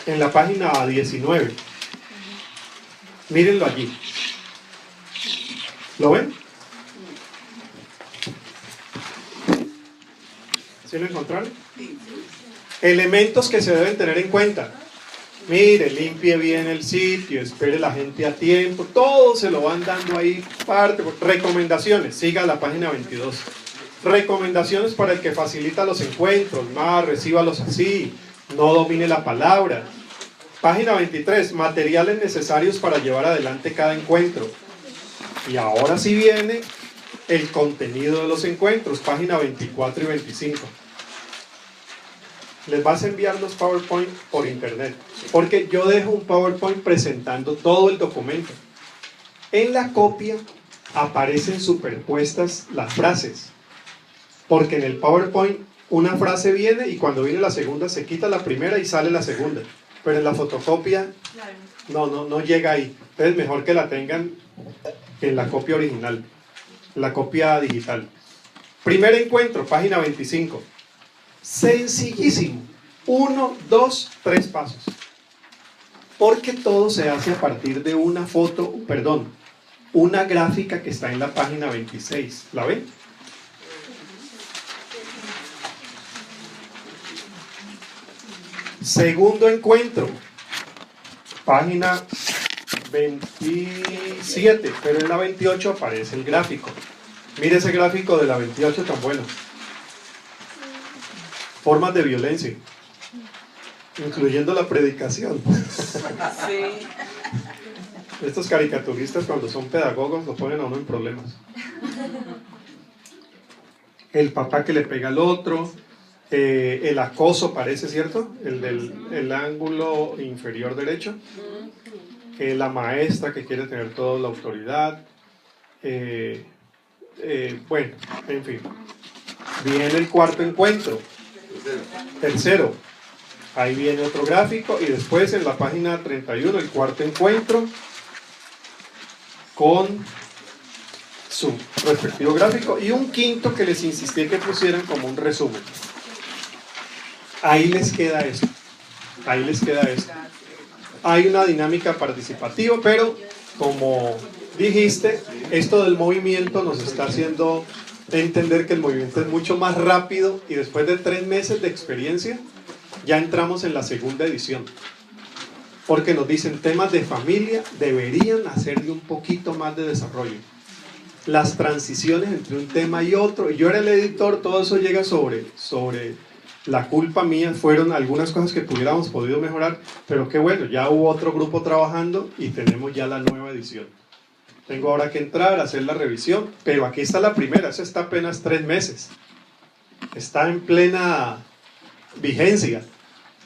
En la página 19. Mírenlo allí. ¿Lo ven? ¿Sí lo encontraron? Elementos que se deben tener en cuenta. Mire, limpie bien el sitio, espere la gente a tiempo, todo se lo van dando ahí parte. Recomendaciones, siga la página 22. Recomendaciones para el que facilita los encuentros, más recíbalos así, no domine la palabra. Página 23, materiales necesarios para llevar adelante cada encuentro. Y ahora sí viene el contenido de los encuentros, página 24 y 25. Les vas a enviar los PowerPoint por internet, porque yo dejo un PowerPoint presentando todo el documento. En la copia aparecen superpuestas las frases, porque en el PowerPoint una frase viene y cuando viene la segunda se quita la primera y sale la segunda, pero en la fotocopia no llega ahí. Entonces mejor que la tengan en la copia original, la copia digital. Primer encuentro, página 25. Sencillísimo, 1, 2, 3 pasos, porque todo se hace a partir de una una gráfica que está en la página 26. ¿La ven? Segundo encuentro, página 27, pero en la 28 aparece el gráfico. Mire ese gráfico de la 28 tan bueno. Formas de violencia, incluyendo la predicación. Sí. Estos caricaturistas, cuando son pedagogos, lo ponen a uno en problemas. El papá que le pega al otro, el acoso, parece, ¿cierto? El ángulo inferior derecho, la maestra que quiere tener toda la autoridad, bueno, en fin. Viene el cuarto encuentro. Tercero, ahí viene otro gráfico, y después en la página 31 el cuarto encuentro con su respectivo gráfico, y un quinto que les insistí que pusieran como un resumen. Ahí les queda esto. Ahí les queda esto. Hay una dinámica participativa, pero como dijiste, esto del movimiento nos está haciendo entender que el movimiento es mucho más rápido y después de 3 meses de experiencia ya entramos en la segunda edición. Porque nos dicen temas de familia deberían hacerle un poquito más de desarrollo. Las transiciones entre un tema y otro. Yo era el editor, todo eso llega sobre la culpa mía. Fueron algunas cosas que hubiéramos podido mejorar, pero qué bueno, ya hubo otro grupo trabajando y tenemos ya la nueva edición. Tengo ahora que entrar a hacer la revisión, pero aquí está la primera, eso está apenas 3 meses. Está en plena vigencia.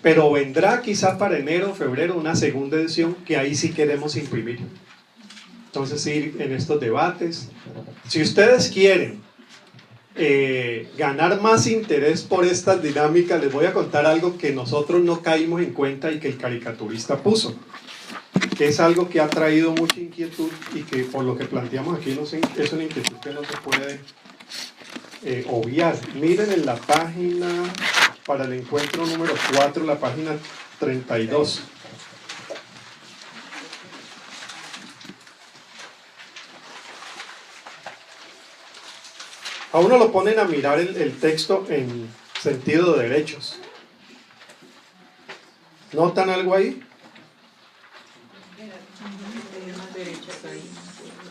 Pero vendrá quizá para enero o febrero una segunda edición que ahí sí queremos imprimir. Entonces ir en estos debates. Si ustedes quieren ganar más interés por estas dinámicas, les voy a contar algo que nosotros no caímos en cuenta y que el caricaturista puso, que es algo que ha traído mucha inquietud y que por lo que planteamos aquí es una inquietud que no se puede obviar. Miren en la página, para el encuentro número 4, la página 32. A uno lo ponen a mirar el texto en sentido de derechos. ¿Notan algo ahí?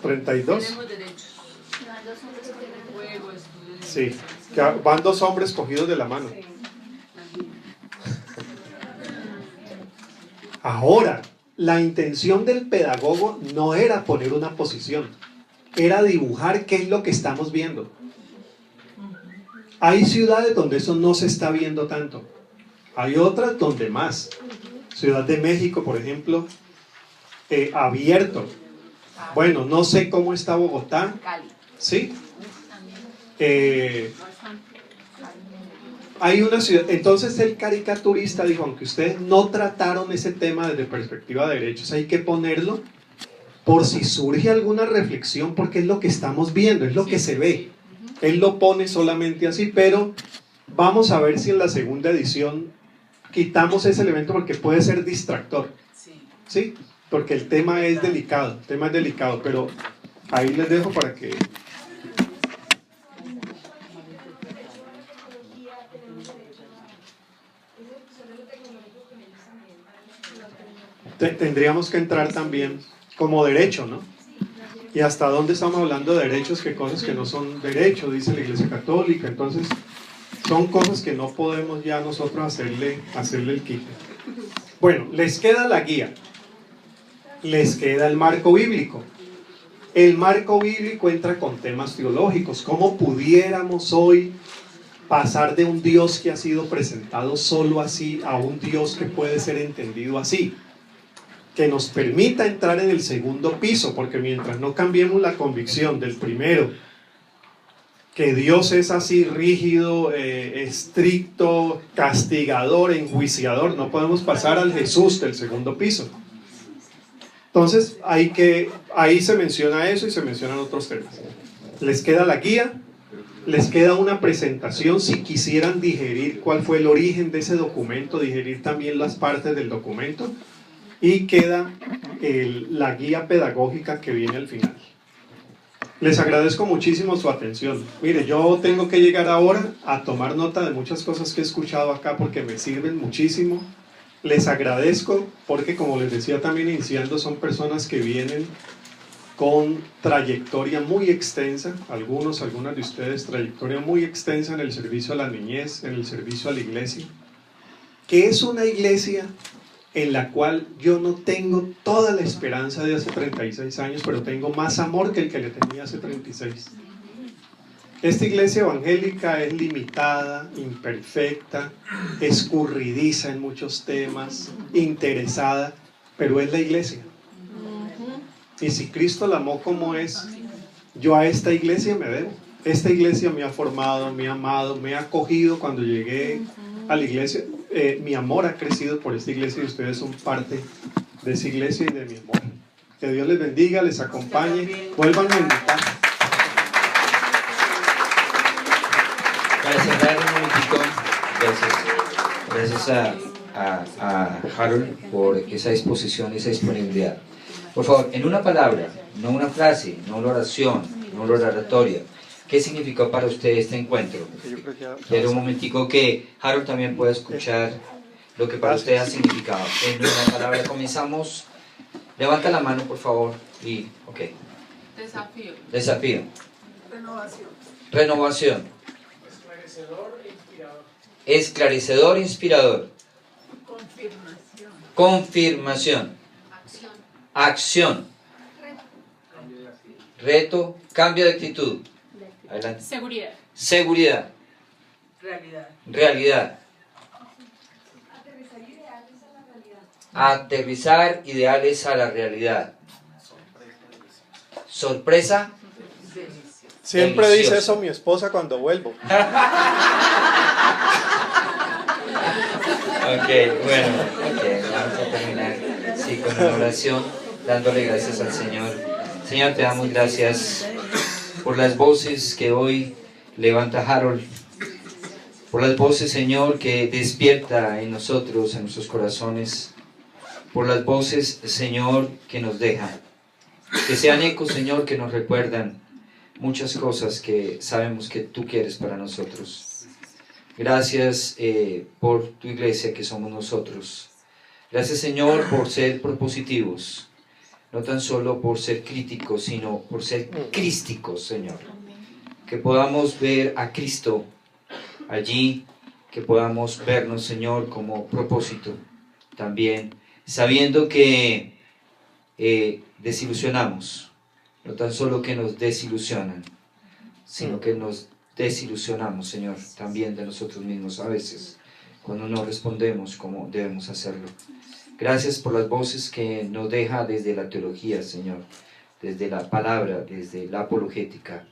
32. Tenemos derechos. Juego, estudio. Sí, que van 2 hombres cogidos de la mano. Ahora, la intención del pedagogo no era poner una posición, era dibujar qué es lo que estamos viendo. Hay ciudades donde eso no se está viendo tanto, hay otras donde más. Ciudad de México, por ejemplo, abierto. Bueno, no sé cómo está Bogotá. Sí. Hay una ciudad. Entonces el caricaturista dijo, aunque ustedes no trataron ese tema desde perspectiva de derechos, hay que ponerlo por si surge alguna reflexión, porque es lo que estamos viendo, es lo que se ve. Él lo pone solamente así, pero vamos a ver si en la segunda edición quitamos ese elemento porque puede ser distractor. ¿Sí? Porque el tema es delicado, pero ahí les dejo para que... Tendríamos que entrar también como derecho, ¿no? Y hasta dónde estamos hablando de derechos, qué cosas que no son derechos, dice la Iglesia Católica. Entonces, son cosas que no podemos ya nosotros hacerle el quite. Bueno, les queda la guía, les queda el marco bíblico. El marco bíblico entra con temas teológicos. ¿Cómo pudiéramos hoy pasar de un Dios que ha sido presentado solo así a un Dios que puede ser entendido así? Que nos permita entrar en el segundo piso, porque mientras no cambiemos la convicción del primero, que Dios es así rígido, estricto, castigador, enjuiciador, no podemos pasar al Jesús del segundo piso. Entonces ahí se menciona eso y se mencionan otros temas. Les queda la guía, les queda una presentación si quisieran digerir cuál fue el origen de ese documento, digerir también las partes del documento. Y queda la guía pedagógica que viene al final. Les agradezco muchísimo su atención. Mire, yo tengo que llegar ahora a tomar nota de muchas cosas que he escuchado acá porque me sirven muchísimo. Les agradezco porque, como les decía también iniciando, son personas que vienen con trayectoria muy extensa, algunas de ustedes, trayectoria muy extensa en el servicio a la niñez, en el servicio a la iglesia, que es una iglesia en la cual yo no tengo toda la esperanza de hace 36 años, pero tengo más amor que el que le tenía hace 36. Esta iglesia evangélica es limitada, imperfecta, escurridiza en muchos temas, interesada, pero es la iglesia. Y si Cristo la amó como es, yo a esta iglesia me debo. Esta iglesia me ha formado, me ha amado, me ha acogido cuando llegué a la iglesia. Mi amor ha crecido por esta iglesia y ustedes son parte de esa iglesia y de mi amor. Que Dios les bendiga, les acompañe, vuelvan a invitar. Para cerrar un momentito, gracias a Harold por esa disposición y esa disponibilidad. Por favor, en una palabra, no una frase, no una oración, no una oratoria, ¿Qué significó para usted este encuentro? Quiero un momentico que Harold también pueda escuchar lo que para usted ha significado. En una palabra comenzamos. Levanta la mano, por favor. Y, ok. Desafío. Desafío. Renovación. Renovación. Esclarecedor e inspirador. Esclarecedor, inspirador. Confirmación. Confirmación. Acción. Acción. Reto. Cambio de actitud. Adelante. Seguridad. Seguridad. Realidad. Realidad. Aterrizar ideales a la realidad. Sorpresa. Siempre Delicioso. dice eso mi esposa cuando vuelvo. Ok, bueno, vamos a terminar sí, con una oración, dándole gracias al Señor. Señor, te damos gracias por las voces que hoy levanta Harold, por las voces, Señor, que despierta en nosotros, en nuestros corazones, por las voces, Señor, que nos dejan, que sean ecos, Señor, que nos recuerdan muchas cosas que sabemos que tú quieres para nosotros. Gracias por tu iglesia que somos nosotros. Gracias, Señor, por ser propositivos, no tan solo por ser críticos, sino por ser crísticos, Señor. Que podamos ver a Cristo allí, que podamos vernos, Señor, como propósito también, sabiendo que desilusionamos, no tan solo que nos desilusionan, sino que nos desilusionamos, Señor, también de nosotros mismos a veces, cuando no respondemos como debemos hacerlo. Gracias por las voces que nos deja desde la teología, Señor, desde la palabra, desde la apologética.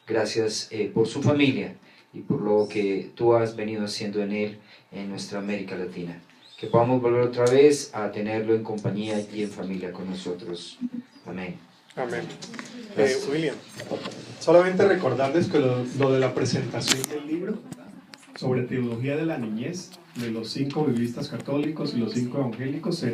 Gracias por su familia y por lo que tú has venido haciendo en él, en nuestra América Latina. Que podamos volver otra vez a tenerlo en compañía y en familia con nosotros. Amén. Amén. William, solamente recordarles que lo de la presentación del libro sobre teología de la niñez de los 5 biblistas católicos y los 5 evangélicos será